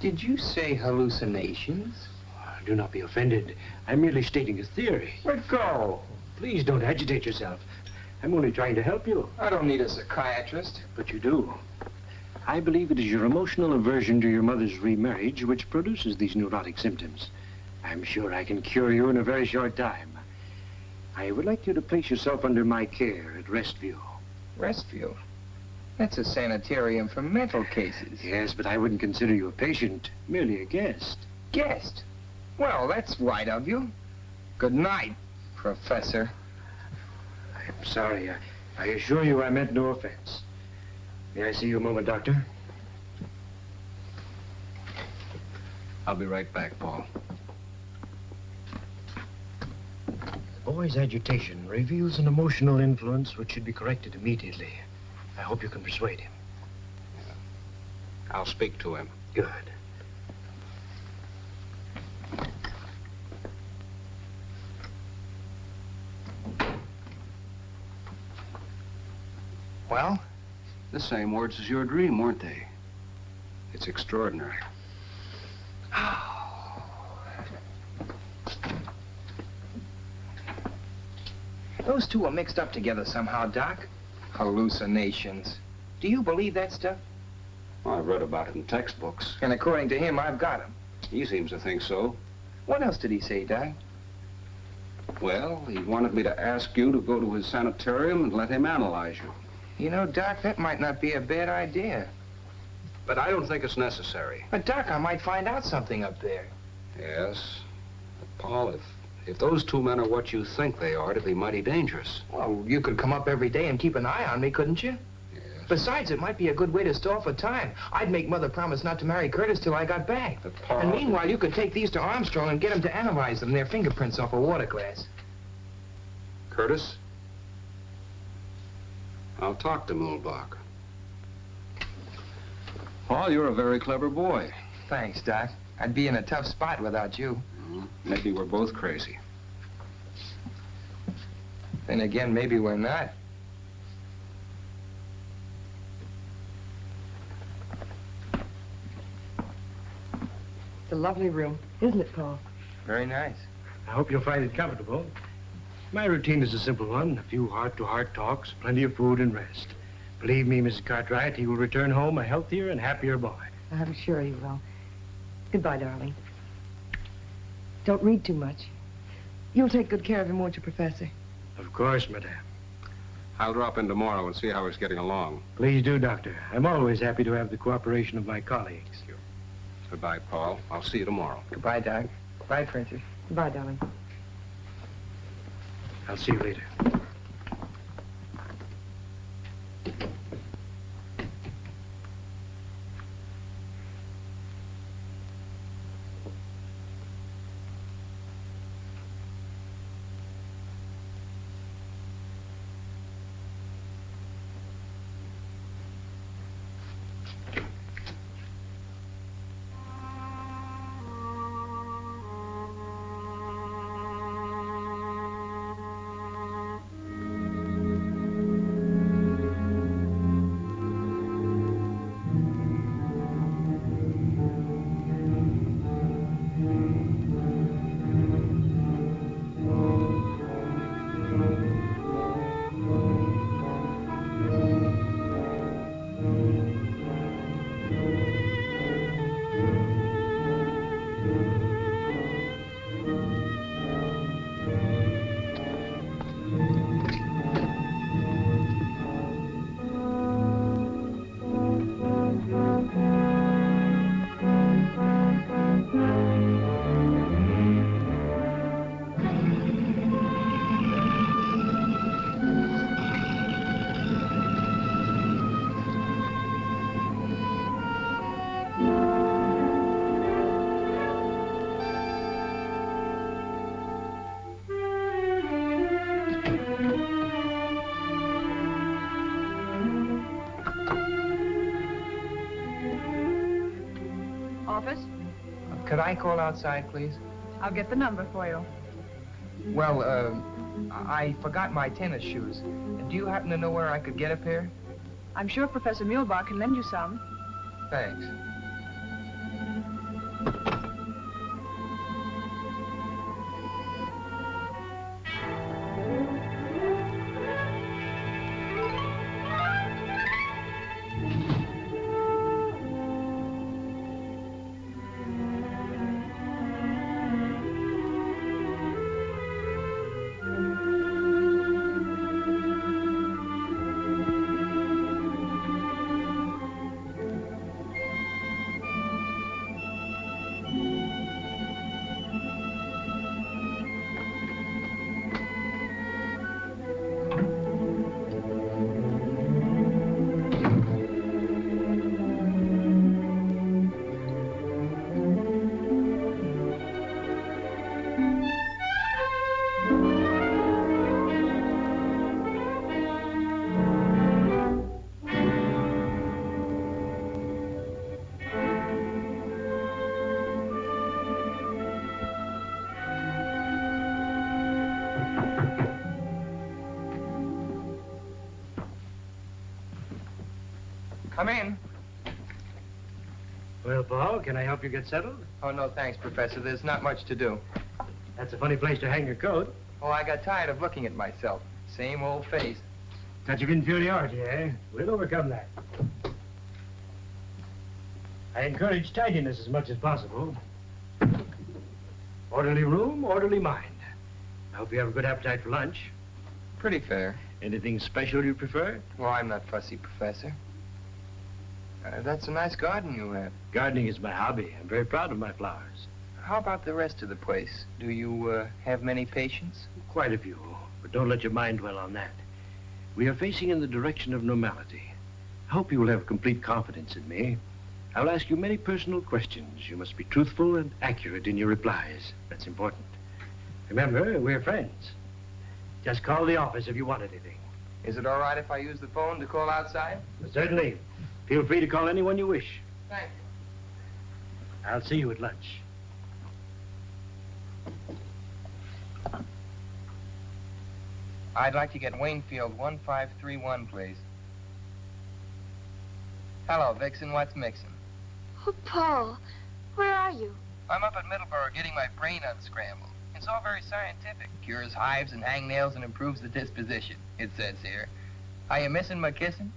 Did you say hallucinations? Do not be offended. I'm merely stating a theory. Let go. Please don't agitate yourself. I'm only trying to help you. I don't need a psychiatrist. But you do. I believe it is your emotional aversion to your mother's remarriage which produces these neurotic symptoms. I'm sure I can cure you in a very short time. I would like you to place yourself under my care at Restview. Restview? That's a sanitarium for mental cases. Yes, but I wouldn't consider you a patient, merely a guest. Guest? Well, that's right of you. Good night, Professor. I'm sorry. I assure you I meant no offense. May I see you a moment, Doctor? I'll be right back, Paul. The boy's agitation reveals an emotional influence which should be corrected immediately. I hope you can persuade him. I'll speak to him. Good. Well, The same words as your dream, weren't they? It's extraordinary. Those two are mixed up together somehow, Doc. Hallucinations. Do you believe that stuff? I've read about it in textbooks. And according to him, I've got him. He seems to think so. What else did he say, Doc? Well, he wanted me to ask you to go to his sanitarium and let him analyze you. You know, Doc, that might not be a bad idea. But I don't think it's necessary. But, Doc, I might find out something up there. Yes. But, Paul, if those two men are what you think they are, it'd be mighty dangerous. Well, you could come up every day and keep an eye on me, couldn't you? Yes. Besides, it might be a good way to stall for time. I'd make Mother promise not to marry Curtis till I got back. But, Paul... And meanwhile, you could take these to Armstrong and get him to analyze them, their fingerprints off a water glass. Curtis? I'll talk to Muhlbach. Paul, you're a very clever boy. Thanks, Doc. I'd be in a tough spot without you. Maybe we're both crazy. Then again, maybe we're not. It's a lovely room, isn't it, Paul? Very nice. I hope you'll find it comfortable. My routine is a simple one. A few heart-to-heart talks, plenty of food and rest. Believe me, Mrs. Cartwright, he will return home a healthier and happier boy. I'm sure he will. Goodbye, darling. Don't read too much. You'll take good care of him, won't you, Professor? Of course, madame. I'll drop in tomorrow and see how he's getting along. Please do, Doctor. I'm always happy to have the cooperation of my colleagues. Goodbye, Paul. I'll see you tomorrow. Goodbye, Doc. Goodbye, Princess. Goodbye, darling. I'll see you later. Office? Could I call outside, please? I'll get the number for you. Well, I forgot my tennis shoes. Do you happen to know where I could get a pair? I'm sure Professor Muhlbach can lend you some. Thanks. Come in. Well, Paul, can I help you get settled? Oh, no, thanks, Professor. There's not much to do. That's a funny place to hang your coat. Oh, I got tired of looking at myself. Same old face. Touch of inferiority, eh? We'll overcome that. I encourage tidiness as much as possible. Orderly room, orderly mind. I hope you have a good appetite for lunch. Pretty fair. Anything special you prefer? Well, I'm not fussy, Professor. That's a nice garden you have. Gardening is my hobby. I'm very proud of my flowers. How about the rest of the place? Do you have many patients? Quite a few, but don't let your mind dwell on that. We are facing in the direction of normality. I hope you will have complete confidence in me. I will ask you many personal questions. You must be truthful and accurate in your replies. That's important. Remember, we're friends. Just call the office if you want anything. Is it all right if I use the phone to call outside? Certainly. Feel free to call anyone you wish. Thank you. I'll see you at lunch. I'd like to get Waynfield 1531, please. Hello, Vixen. What's mixin'? Oh, Paul, where are you? I'm up at Middleborough getting my brain unscrambled. It's all very scientific. Cures hives and hangnails and improves the disposition, it says here. Are you missing my kissing?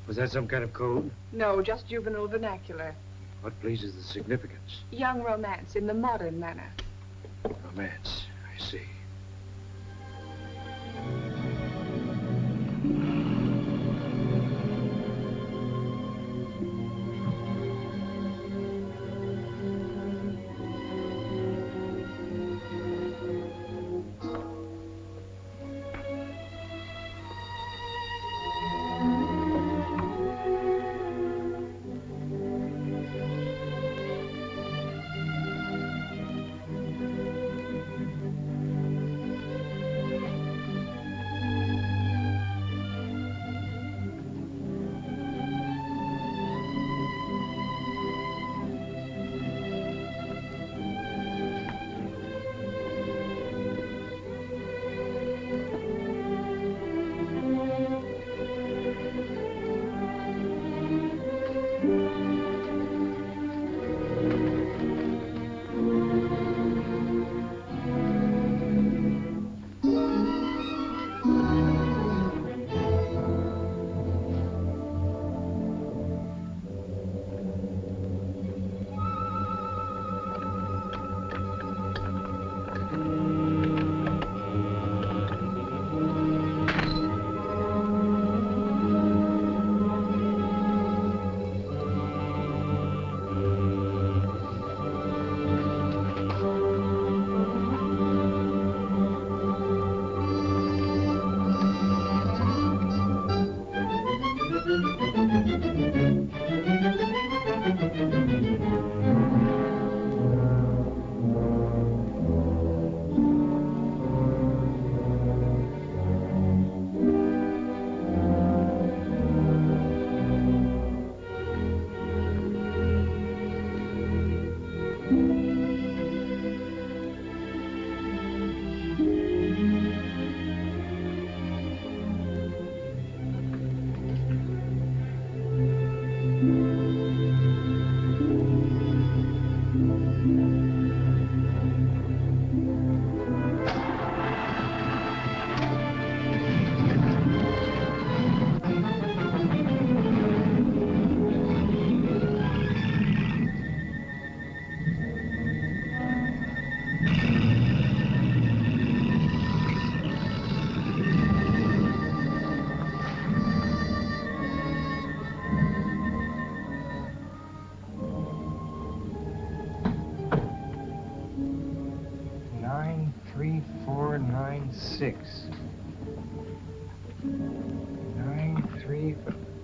Was that some kind of code? No, just juvenile vernacular. What, please, is the significance? Young romance in the modern manner. Romance, I see.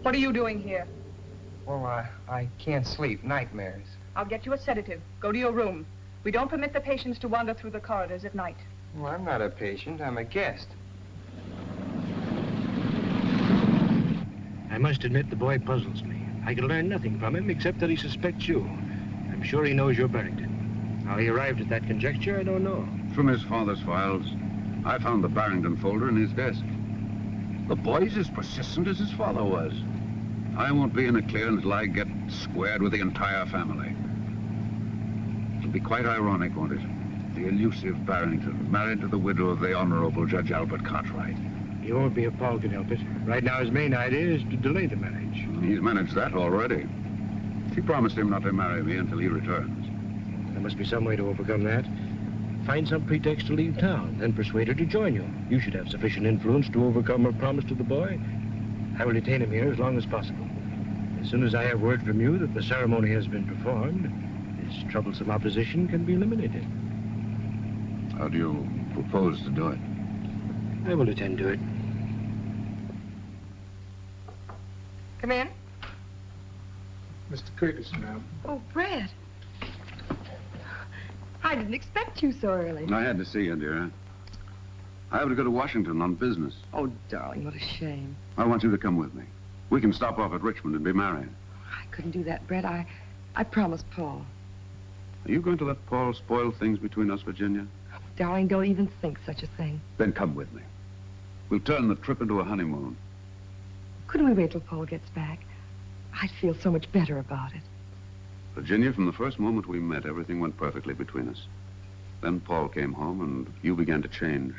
What are you doing here? Well, I can't sleep. Nightmares. I'll get you a sedative. Go to your room. We don't permit the patients to wander through the corridors at night. Well, I'm not a patient. I'm a guest. I must admit the boy puzzles me. I can learn nothing from him except that he suspects you. I'm sure he knows you're Barrington. How he arrived at that conjecture, I don't know. From his father's files, I found the Barrington folder in his desk. The boy's as persistent as his father was. I won't be in the clear until I get squared with the entire family. It'll be quite ironic, won't it? The elusive Barrington, married to the widow of the Honorable Judge Albert Cartwright. He won't be if Paul can help it. Right now, his main idea is to delay the marriage. He's managed that already. She promised him not to marry me until he returns. There must be some way to overcome that. Find some pretext to leave town, then persuade her to join you. You should have sufficient influence to overcome her promise to the boy. I will detain him here as long as possible. As soon as I have word from you that the ceremony has been performed, this troublesome opposition can be eliminated. How do you propose to do it? I will attend to it. Come in. Mr. Curtis, ma'am. Oh, Brett. I didn't expect you so early. I had to see you, dear. I have to go to Washington on business. Oh, darling, what a shame. I want you to come with me. We can stop off at Richmond and be married. I couldn't do that, Brett. I promised Paul. Are you going to let Paul spoil things between us, Virginia? Darling, don't even think such a thing. Then come with me. We'll turn the trip into a honeymoon. Couldn't we wait till Paul gets back? I'd feel so much better about it. Virginia, from the first moment we met, everything went perfectly between us. Then Paul came home and you began to change.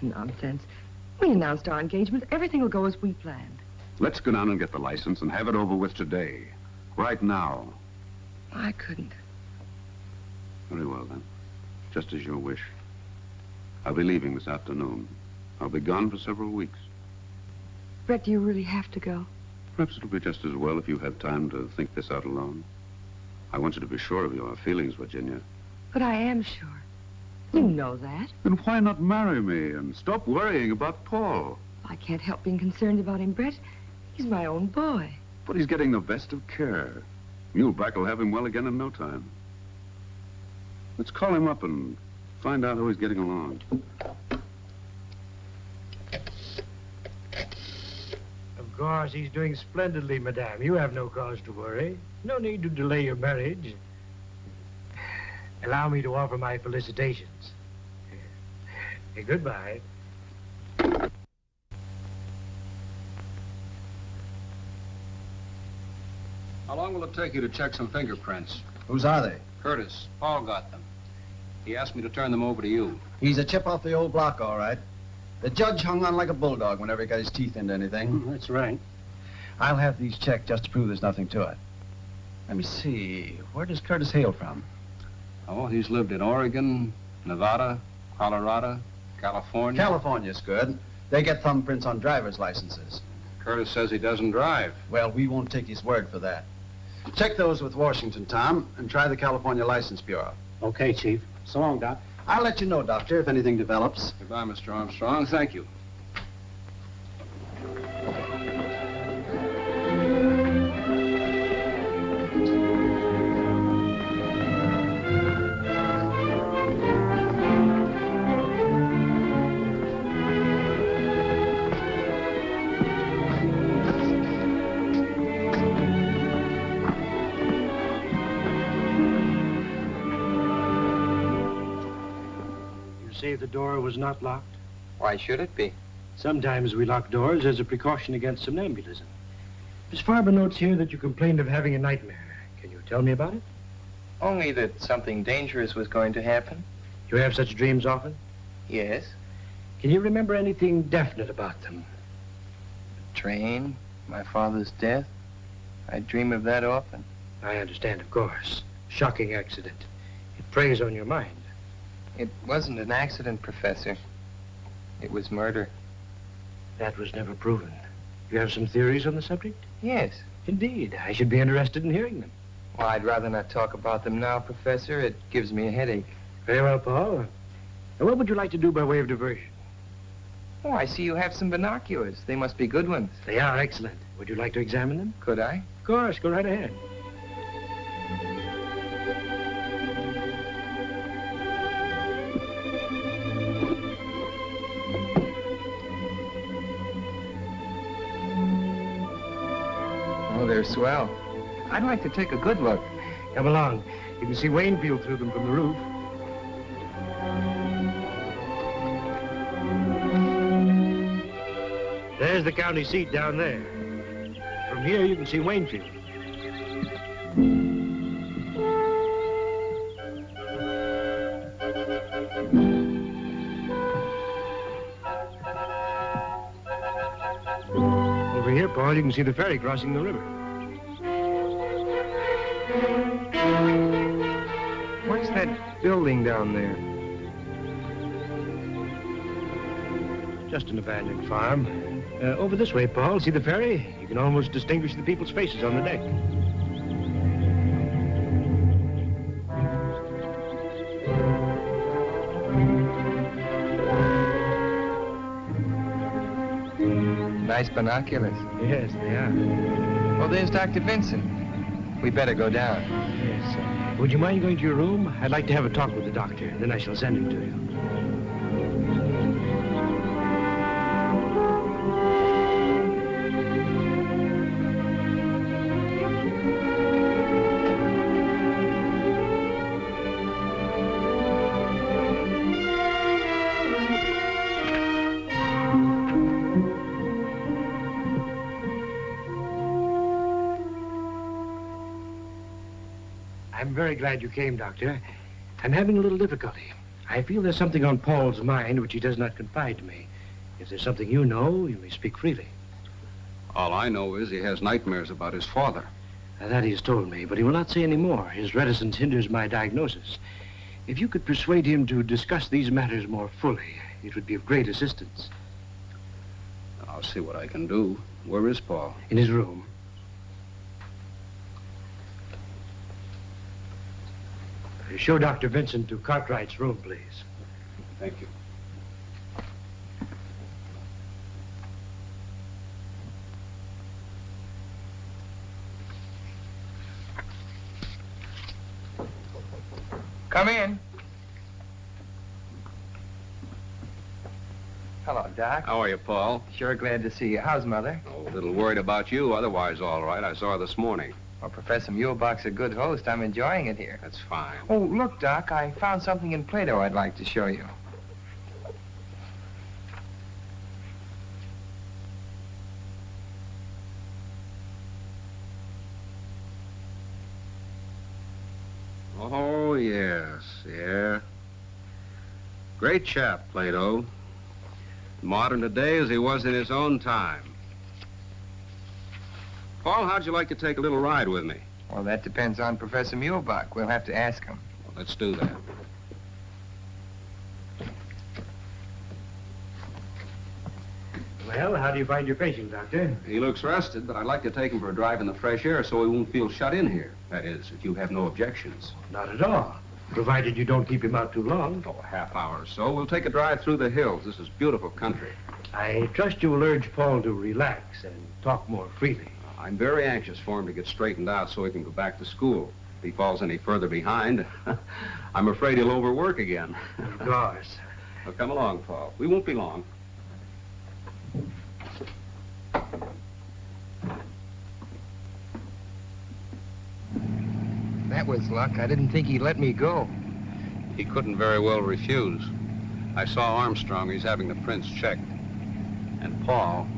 Nonsense. We announced our engagement. Everything will go as we planned. Let's go down and get the license and have it over with today. Right now. I couldn't. Very well, then. Just as you wish. I'll be leaving this afternoon. I'll be gone for several weeks. Brett, do you really have to go? Perhaps it'll be just as well if you have time to think this out alone. I want you to be sure of your feelings, Virginia. But I am sure. You know that. Then why not marry me and stop worrying about Paul? I can't help being concerned about him, Brett. He's my own boy. But he's getting the best of care. Muleback will have him well again in no time. Let's call him up and find out how he's getting along. Of course, he's doing splendidly, madame. You have no cause to worry. No need to delay your marriage. Allow me to offer my felicitations. Goodbye. How long will it take you to check some fingerprints? Whose are they? Curtis. Paul got them. He asked me to turn them over to you. He's a chip off the old block, all right. The judge hung on like a bulldog whenever he got his teeth into anything. That's right. I'll have these checked just to prove there's nothing to it. Let me see. Where does Curtis hail from? Oh, he's lived in Oregon, Nevada, Colorado, California. California's good. They get thumbprints on driver's licenses. Curtis says he doesn't drive. Well, we won't take his word for that. Check those with Washington, Tom, and try the California License Bureau. Okay, Chief. So long, Doc. I'll let you know, Doctor, if anything develops. Goodbye, Mr. Armstrong. Thank you. Say the door was not locked? Why should it be? Sometimes we lock doors as a precaution against somnambulism. Miss Farber notes here that you complained of having a nightmare. Can you tell me about it? Only that something dangerous was going to happen. You have such dreams often? Yes. Can you remember anything definite about them? The train, my father's death. I dream of that often. I understand, of course. Shocking accident. It preys on your mind. It wasn't an accident, Professor. It was murder. That was never proven. You have some theories on the subject? Yes. Indeed. I should be interested in hearing them. Well, I'd rather not talk about them now, Professor. It gives me a headache. Very well, Paul. Now, what would you like to do by way of diversion? Oh, I see you have some binoculars. They must be good ones. They are excellent. Would you like to examine them? Could I? Of course. Go right ahead. Oh, they're swell. I'd like to take a good look. Come along. You can see Waynfield through them from the roof. There's the county seat down there. From here, you can see Waynfield. Over here, Paul, you can see the ferry crossing the river. What's that building down there? Just an abandoned farm. Over this way, Paul. See the ferry? You can almost distinguish the people's faces on the deck. Nice binoculars. Yes, they are. Well, there's Dr. Vincent. We better go down. Yes. Would you mind going to your room? I'd like to have a talk with the doctor. Then I shall send him to you. I'm very glad you came, Doctor. I'm having a little difficulty. I feel there's something on Paul's mind which he does not confide to me. If there's something you know, you may speak freely. All I know is he has nightmares about his father. That he's told me, but he will not say any more. His reticence hinders my diagnosis. If you could persuade him to discuss these matters more fully, it would be of great assistance. I'll see what I can do. Where is Paul? In his room. Show Dr. Vincent to Cartwright's room, please. Thank you. Come in. Hello, Doc. How are you, Paul? Sure glad to see you. How's Mother? Oh, a little worried about you. Otherwise, all right. I saw her this morning. Well, Professor Muehlbach's a good host. I'm enjoying it here. That's fine. Oh, look, Doc, I found something in Plato I'd like to show you. Oh, yes, yeah. Great chap, Plato. Modern today as he was in his own time. Paul, how'd you like to take a little ride with me? Well, that depends on Professor Muehlbach. We'll have to ask him. Well, let's do that. Well, how do you find your patient, Doctor? He looks rested, but I'd like to take him for a drive in the fresh air so he won't feel shut in here. That is, if you have no objections. Not at all. Provided you don't keep him out too long. Oh, a half hour or so. We'll take a drive through the hills. This is beautiful country. I trust you will urge Paul to relax and talk more freely. I'm very anxious for him to get straightened out so he can go back to school. If he falls any further behind, I'm afraid he'll overwork again. Of course. Well, come along, Paul. We won't be long. That was luck. I didn't think he'd let me go. He couldn't very well refuse. I saw Armstrong. He's having the prints checked. And Paul,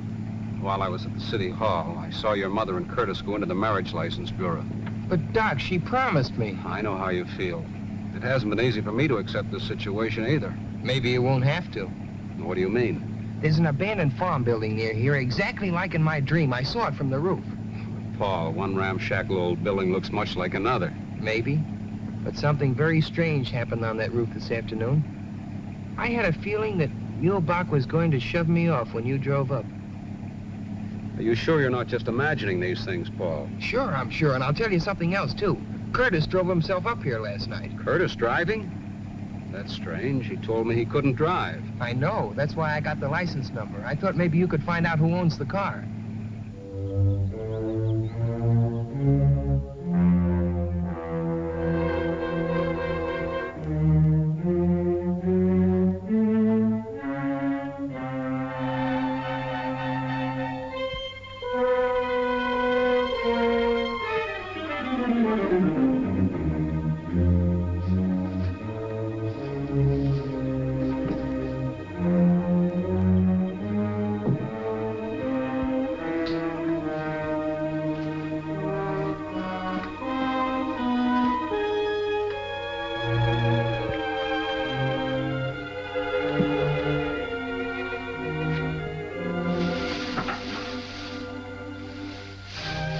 while I was at the city hall, I saw your mother and Curtis go into the marriage license bureau. But, Doc, she promised me. I know how you feel. It hasn't been easy for me to accept this situation either. Maybe it won't have to. What do you mean? There's an abandoned farm building near here, exactly like in my dream. I saw it from the roof. Paul, one ramshackle old building looks much like another. Maybe. But something very strange happened on that roof this afternoon. I had a feeling that Muehlbach was going to shove me off when you drove up. Are you sure you're not just imagining these things, Paul? Sure, I'm sure. And I'll tell you something else, too. Curtis drove himself up here last night. Curtis driving? That's strange. He told me he couldn't drive. I know. That's why I got the license number. I thought maybe you could find out who owns the car.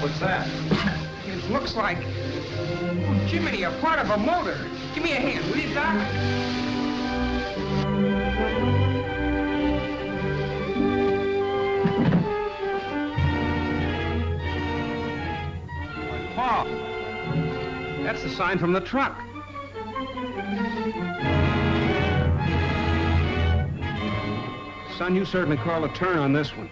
What's that? It looks like... Oh, Jiminy, a part of a motor. Give me a hand, will you, Doc? Paul, that's the sign from the truck. Son, you certainly called a turn on this one.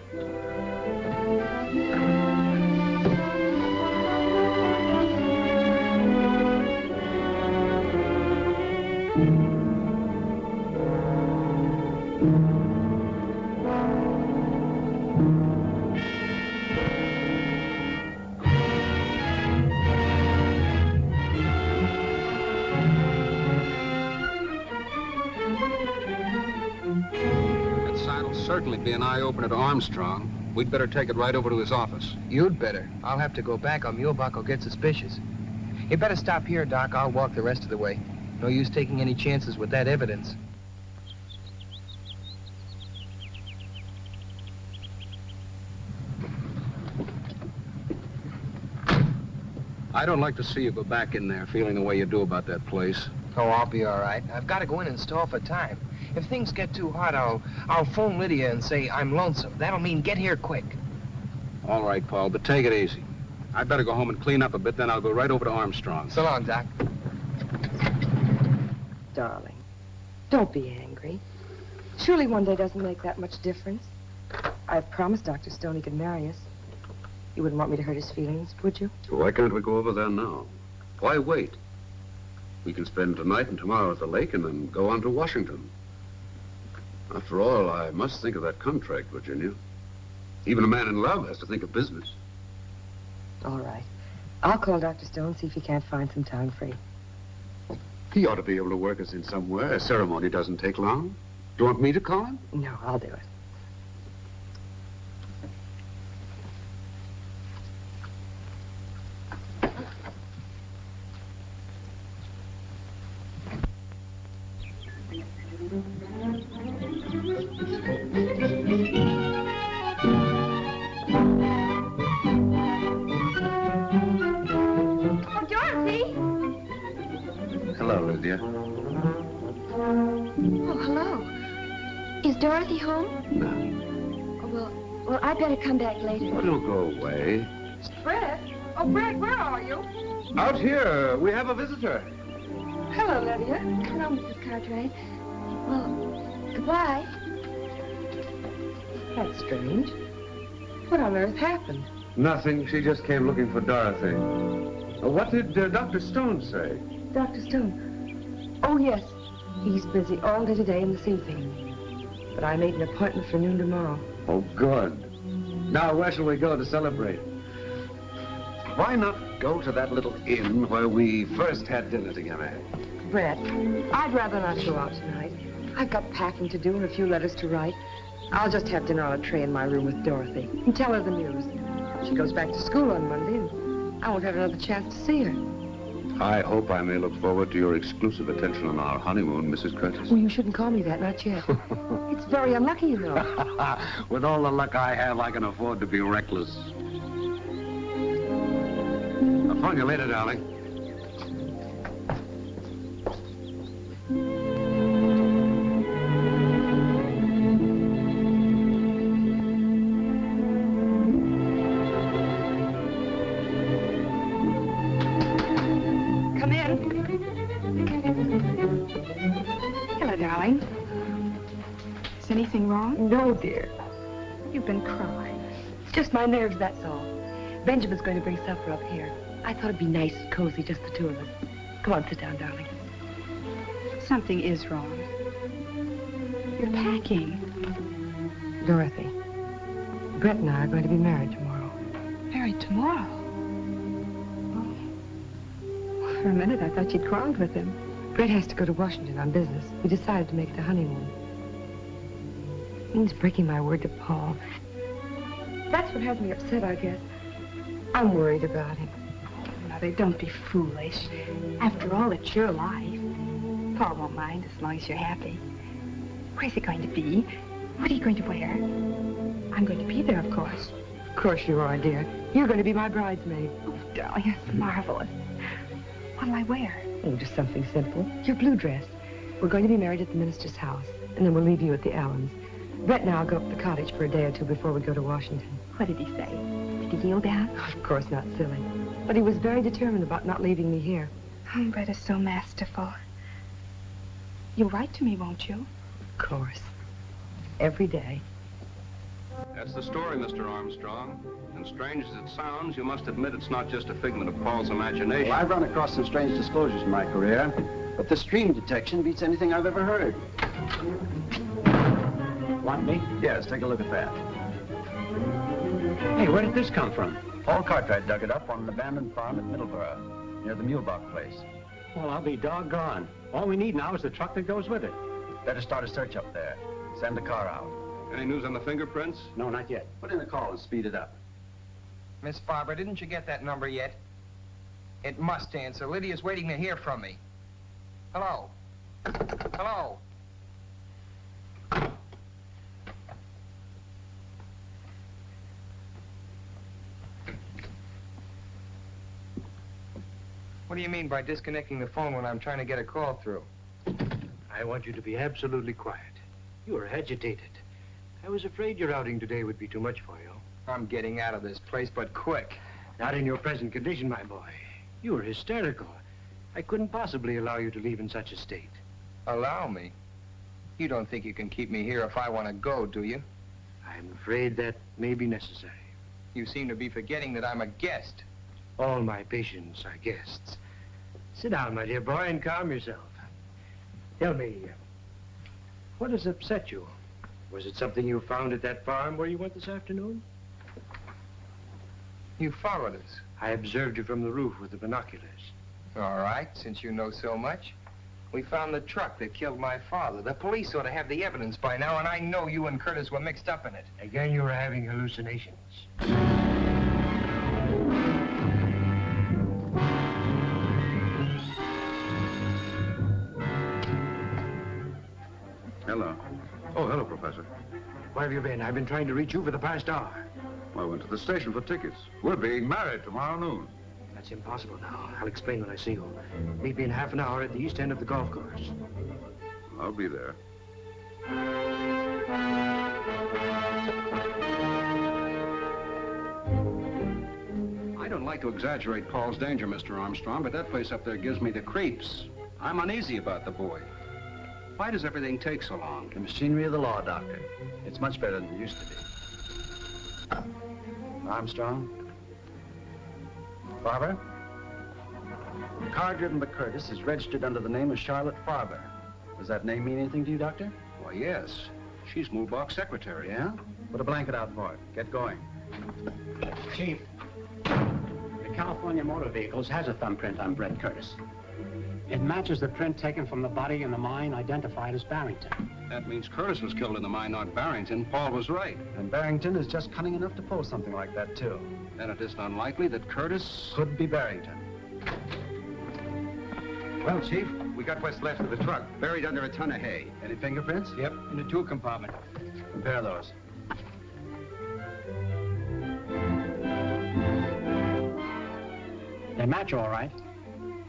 Certainly be an eye-opener to Armstrong. We'd better take it right over to his office. You'd better. I'll have to go back or Mulebuck will get suspicious. You better stop here, Doc. I'll walk the rest of the way. No use taking any chances with that evidence. I don't like to see you go back in there feeling the way you do about that place. Oh, I'll be all right. I've got to go in and stall for time. If things get too hot, I'll phone Lydia and say I'm lonesome. That'll mean get here quick. All right, Paul, but take it easy. I'd better go home and clean up a bit, then I'll go right over to Armstrong. So long, Doc. Darling, don't be angry. Surely one day doesn't make that much difference. I've promised Dr. Stone he could marry us. You wouldn't want me to hurt his feelings, would you? Why can't we go over there now? Why wait? We can spend tonight and tomorrow at the lake and then go on to Washington. After all, I must think of that contract, Virginia. Even a man in love has to think of business. All right. I'll call Dr. Stone and see if he can't find some time free. He ought to be able to work us in somewhere. A ceremony doesn't take long. Do you want me to call him? No, I'll do it. Hello, Lydia. Oh, hello. Is Dorothy home? No. Oh, well, I better come back later. Oh, don't go away. Brett? Oh, Brett, where are you? Out here. We have a visitor. Hello, Lydia. Hello, Mrs. Cartwright. Well, goodbye. That's strange. What on earth happened? Nothing. She just came looking for Dorothy. What did Dr. Stone say? Dr. Stone? Oh, yes. He's busy all day today in this evening. But I made an appointment for noon tomorrow. Oh, good. Now, where shall we go to celebrate? Why not go to that little inn where we first had dinner together? Brett, I'd rather not go out tonight. I've got packing to do and a few letters to write. I'll just have dinner on a tray in my room with Dorothy and tell her the news. She goes back to school on Monday, and I won't have another chance to see her. I hope I may look forward to your exclusive attention on our honeymoon, Mrs. Curtis. Well, you shouldn't call me that, not yet. It's very unlucky, you know. With all the luck I have, I can afford to be reckless. I'll phone you later, darling. Is anything wrong? No, dear. You've been crying. It's just my nerves, that's all. Benjamin's going to bring supper up here. I thought it'd be nice and cozy, just the two of us. Come on, sit down, darling. Something is wrong. You're packing. Dorothy, Brett and I are going to be married tomorrow. Married tomorrow? Oh. For a minute, I thought you'd quarreled with him. Brett has to go to Washington on business. We decided to make it a honeymoon. It means breaking my word to Paul. That's what has me upset, I guess. I'm worried about him. Mother, don't be foolish. After all, it's your life. Paul won't mind as long as you're happy. Where's he going to be? What are you going to wear? I'm going to be there, of course. Of course you are, dear. You're going to be my bridesmaid. Oh, darling, it's marvelous. What'll I wear? Oh, just something simple. Your blue dress. We're going to be married at the minister's house, and then we'll leave you at the Allens. Brett and I'll go up to the cottage for a day or two before we go to Washington. What did he say? Did he yield out? Of course not, silly. But he was very determined about not leaving me here. Oh, Brett is so masterful. You'll write to me, won't you? Of course. Every day. That's the story, Mr. Armstrong. And strange as it sounds, you must admit it's not just a figment of Paul's imagination. Well, I've run across some strange disclosures in my career, but the stream detection beats anything I've ever heard. Want me? Yes, take a look at that. Hey, where did this come from? Paul Cartwright dug it up on an abandoned farm at Middleborough, near the Mulebach place. Well, I'll be doggone. All we need now is the truck that goes with it. Better start a search up there. Send a car out. Any news on the fingerprints? No, not yet. Put in a call and speed it up. Miss Farber, didn't you get that number yet? It must answer. Lydia's waiting to hear from me. Hello? Hello? What do you mean by disconnecting the phone when I'm trying to get a call through? I want you to be absolutely quiet. You are agitated. I was afraid your outing today would be too much for you. I'm getting out of this place, but quick. Not in your present condition, my boy. You were hysterical. I couldn't possibly allow you to leave in such a state. Allow me? You don't think you can keep me here if I want to go, do you? I'm afraid that may be necessary. You seem to be forgetting that I'm a guest. All my patients are guests. Sit down, my dear boy, and calm yourself. Tell me, what has upset you? Was it something you found at that farm where you went this afternoon? You followed us. I observed you from the roof with the binoculars. All right, since you know so much. We found the truck that killed my father. The police ought to have the evidence by now, and I know you and Curtis were mixed up in it. Again, you were having hallucinations. Hello. Oh, hello, Professor. Where have you been? I've been trying to reach you for the past hour. I went to the station for tickets. We're being married tomorrow noon. That's impossible now. I'll explain when I see you. Meet me in half an hour at the east end of the golf course. I'll be there. I don't like to exaggerate Paul's danger, Mr. Armstrong, but that place up there gives me the creeps. I'm uneasy about the boy. Why does everything take so long? The machinery of the law, Doctor. It's much better than it used to be. Armstrong? Farber? The car driven by Curtis is registered under the name of Charlotte Farber. Does that name mean anything to you, Doctor? Why, yes. She's Mulebach's secretary. Yeah? Put a blanket out for it. Get going. Chief, the California Motor Vehicles has a thumbprint on Brett Curtis. It matches the print taken from the body in the mine identified as Barrington. That means Curtis was killed in the mine, not Barrington. Paul was right. And Barrington is just cunning enough to pull something like that, too. Then it isn't unlikely that Curtis... Could be Barrington. Well, Chief, we got what's left of the truck, buried under a ton of hay. Any fingerprints? Yep, in the tool compartment. Compare those. They match all right.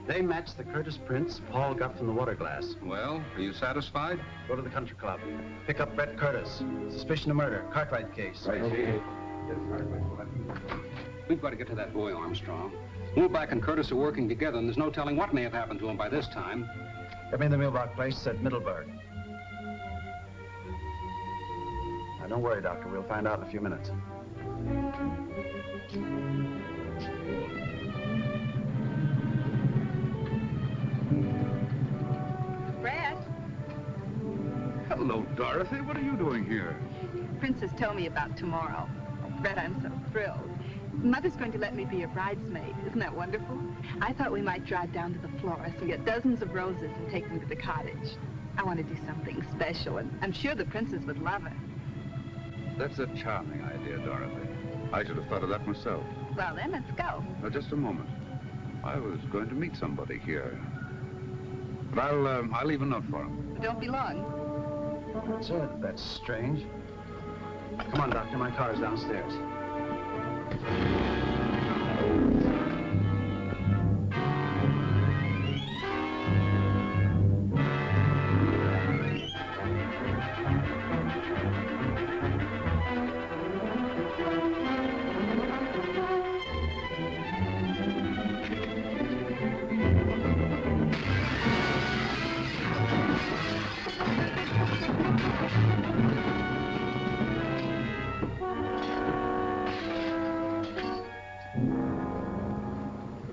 They match the Curtis prints Paul got from the water glass. Well, are you satisfied? Go to the country club. Pick up Brett Curtis. Suspicion of murder. Cartwright case. Right, Chief. We've got to get to that boy, Armstrong. Mulebach and Curtis are working together, and there's no telling what may have happened to him by this time. Get me in the Mulebach place at Middleburg. Now, don't worry, Doctor. We'll find out in a few minutes. Brett, Hello, Dorothy. What are you doing here? Princess told me about tomorrow. Oh, Brett, I'm so thrilled. Mother's going to let me be your bridesmaid. Isn't that wonderful? I thought we might drive down to the florist and get dozens of roses and take them to the cottage. I want to do something special, and I'm sure the princess would love it. That's a charming idea, Dorothy. I should have thought of that myself. Well, then, let's go. Now, just a moment. I was going to meet somebody here. But I'll leave a note for him. Don't be long. That's it. That's strange. Come on, Doctor. My car's downstairs.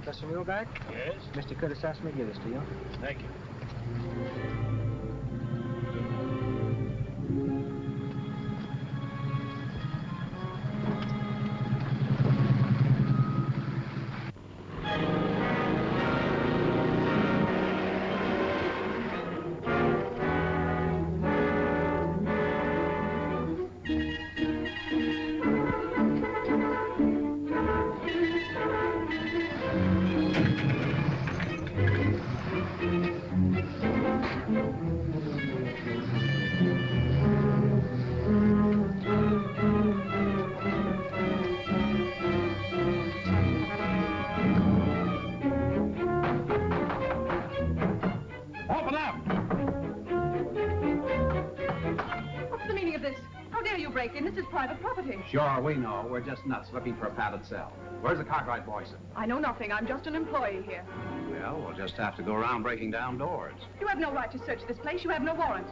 Professor Muehlberg? Yes? Mr. Curtis asked me to give this to you. Thank you. Open up! What's the meaning of this? How dare you break in? This is private property. Sure, we know. We're just nuts looking for a padded cell. Where's the Cartwright boys? I know nothing. I'm just an employee here. Well, we'll just have to go around breaking down doors. You have no right to search this place. You have no warrant.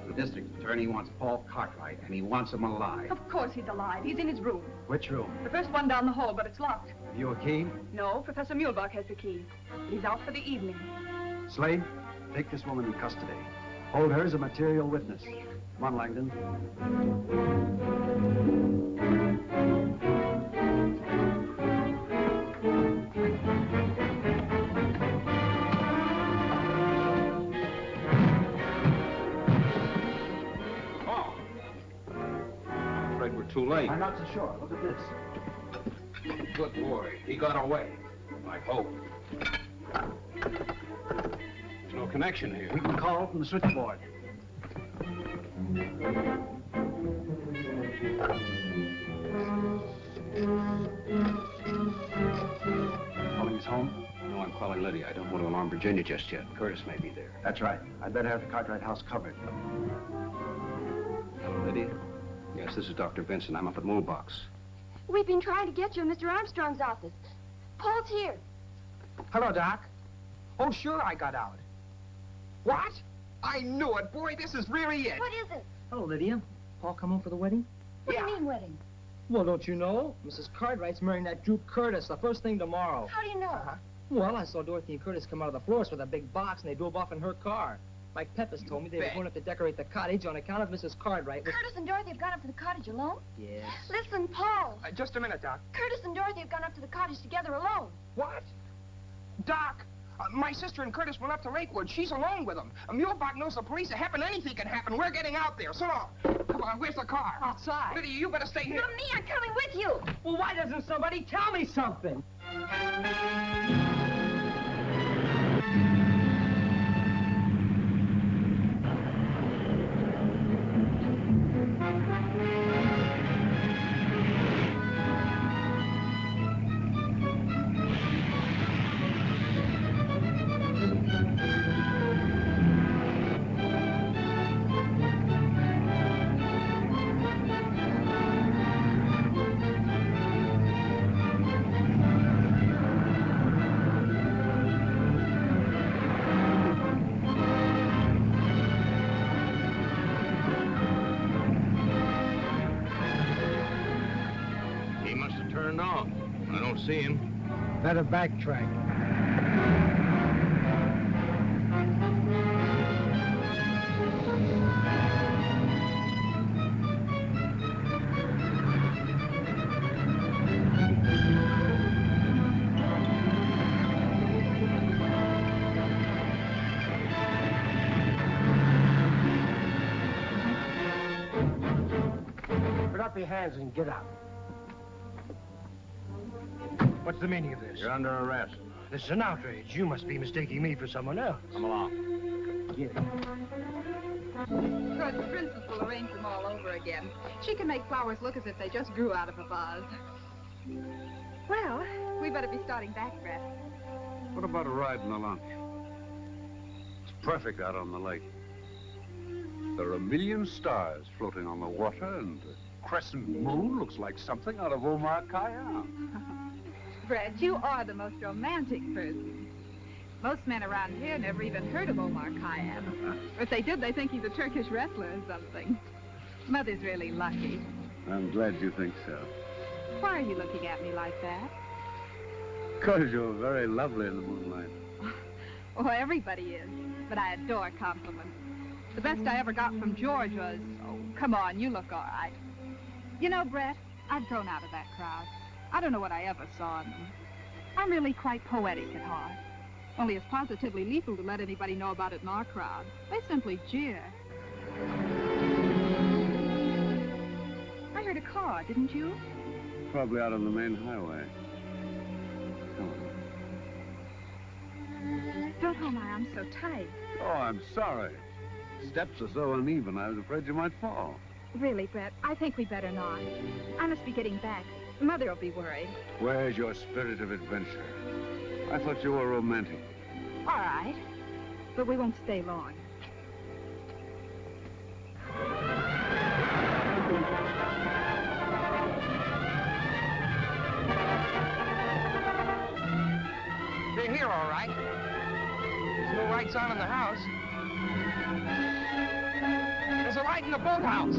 The district attorney wants Paul Cartwright, and he wants him alive. Of course he's alive. He's in his room. Which room? The first one down the hall, but it's locked. Have you a key? No, Professor Muehlberg has the key. He's out for the evening. Slade, take this woman in custody. Hold her as a material witness. Come on, Langdon. Oh. I'm afraid we're too late. I'm not so sure. Look at this. Good boy. He got away. I hope. There's no connection here. We can call from the switchboard. Calling his home? No, I'm calling Lydia. I don't want to alarm Virginia just yet. Curtis may be there. That's right. I'd better have the Cartwright house covered. Hello, Lydia. Yes, this is Dr. Vincent. I'm up at Moolbox. We've been trying to get you in Mr. Armstrong's office. Paul's here. Hello, Doc. Oh, sure, I got out. What? I knew it. Boy, this is really it. What is it? Hello, Lydia. Paul come home for the wedding? What do you mean, wedding? Well, don't you know? Mrs. Cartwright's marrying that Duke Curtis the first thing tomorrow. How do you know? Well, I saw Dorothy and Curtis come out of the florist with a big box, and they drove off in her car. Mike Pepys told me they were going up to decorate the cottage on account of Mrs. Cartwright. Curtis and Dorothy have gone up to the cottage alone? Yes. Listen, Paul. Just a minute, Doc. Curtis and Dorothy have gone up to the cottage together alone. What? Doc, my sister and Curtis went up to Lakewood. She's alone with them. Muehlbach knows the police. It happen, anything can happen. We're getting out there. So long. Come on, where's the car? Outside. Lydia, you better stay here. Not me. I'm coming with you. Well, why doesn't somebody tell me something? He must have turned off. I don't see him. Better backtrack. Put up your hands and get out. What's the meaning of this? You're under arrest. This is an outrage. You must be mistaking me for someone else. Come along. Get it. Good, the princess will arrange them all over again. She can make flowers look as if they just grew out of a vase. Well, we better be starting back, Brett. What about a ride in the launch? It's perfect out on the lake. There are a million stars floating on the water, and the crescent moon looks like something out of Omar Khayyam. Brett, you are the most romantic person. Most men around here never even heard of Omar Khayyam. If they did, they think he's a Turkish wrestler or something. Mother's really lucky. I'm glad you think so. Why are you looking at me like that? Because you're very lovely in the moonlight. Oh, everybody is. But I adore compliments. The best I ever got from George was, oh, come on, you look all right. You know, Brett, I've grown out of that crowd. I don't know what I ever saw in them. I'm really quite poetic at heart. Only it's positively lethal to let anybody know about it in our crowd. They simply jeer. I heard a car, didn't you? Probably out on the main highway. Come on. Don't hold my arm so tight. Oh, I'm sorry. Steps are so uneven, I was afraid you might fall. Really, Brett, I think we better not. I must be getting back. Mother will be worried. Where's your spirit of adventure? I thought you were romantic. All right. But we won't stay long. They're here, all right. There's no lights on in the house. There's a light in the boathouse.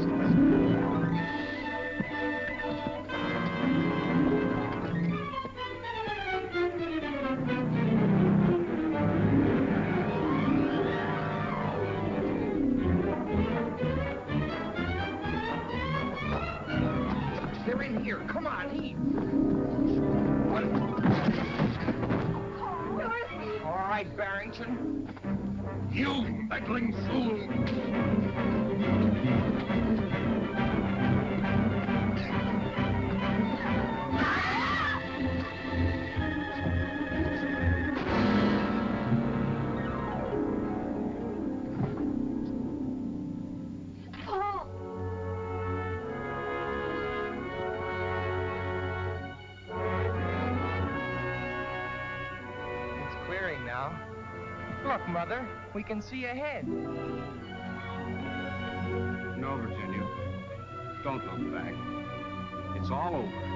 They're in here. Come on, eat. All right, Barrington. You meddling fool! Look, Mother, we can see ahead. No, Virginia. Don't look back. It's all over.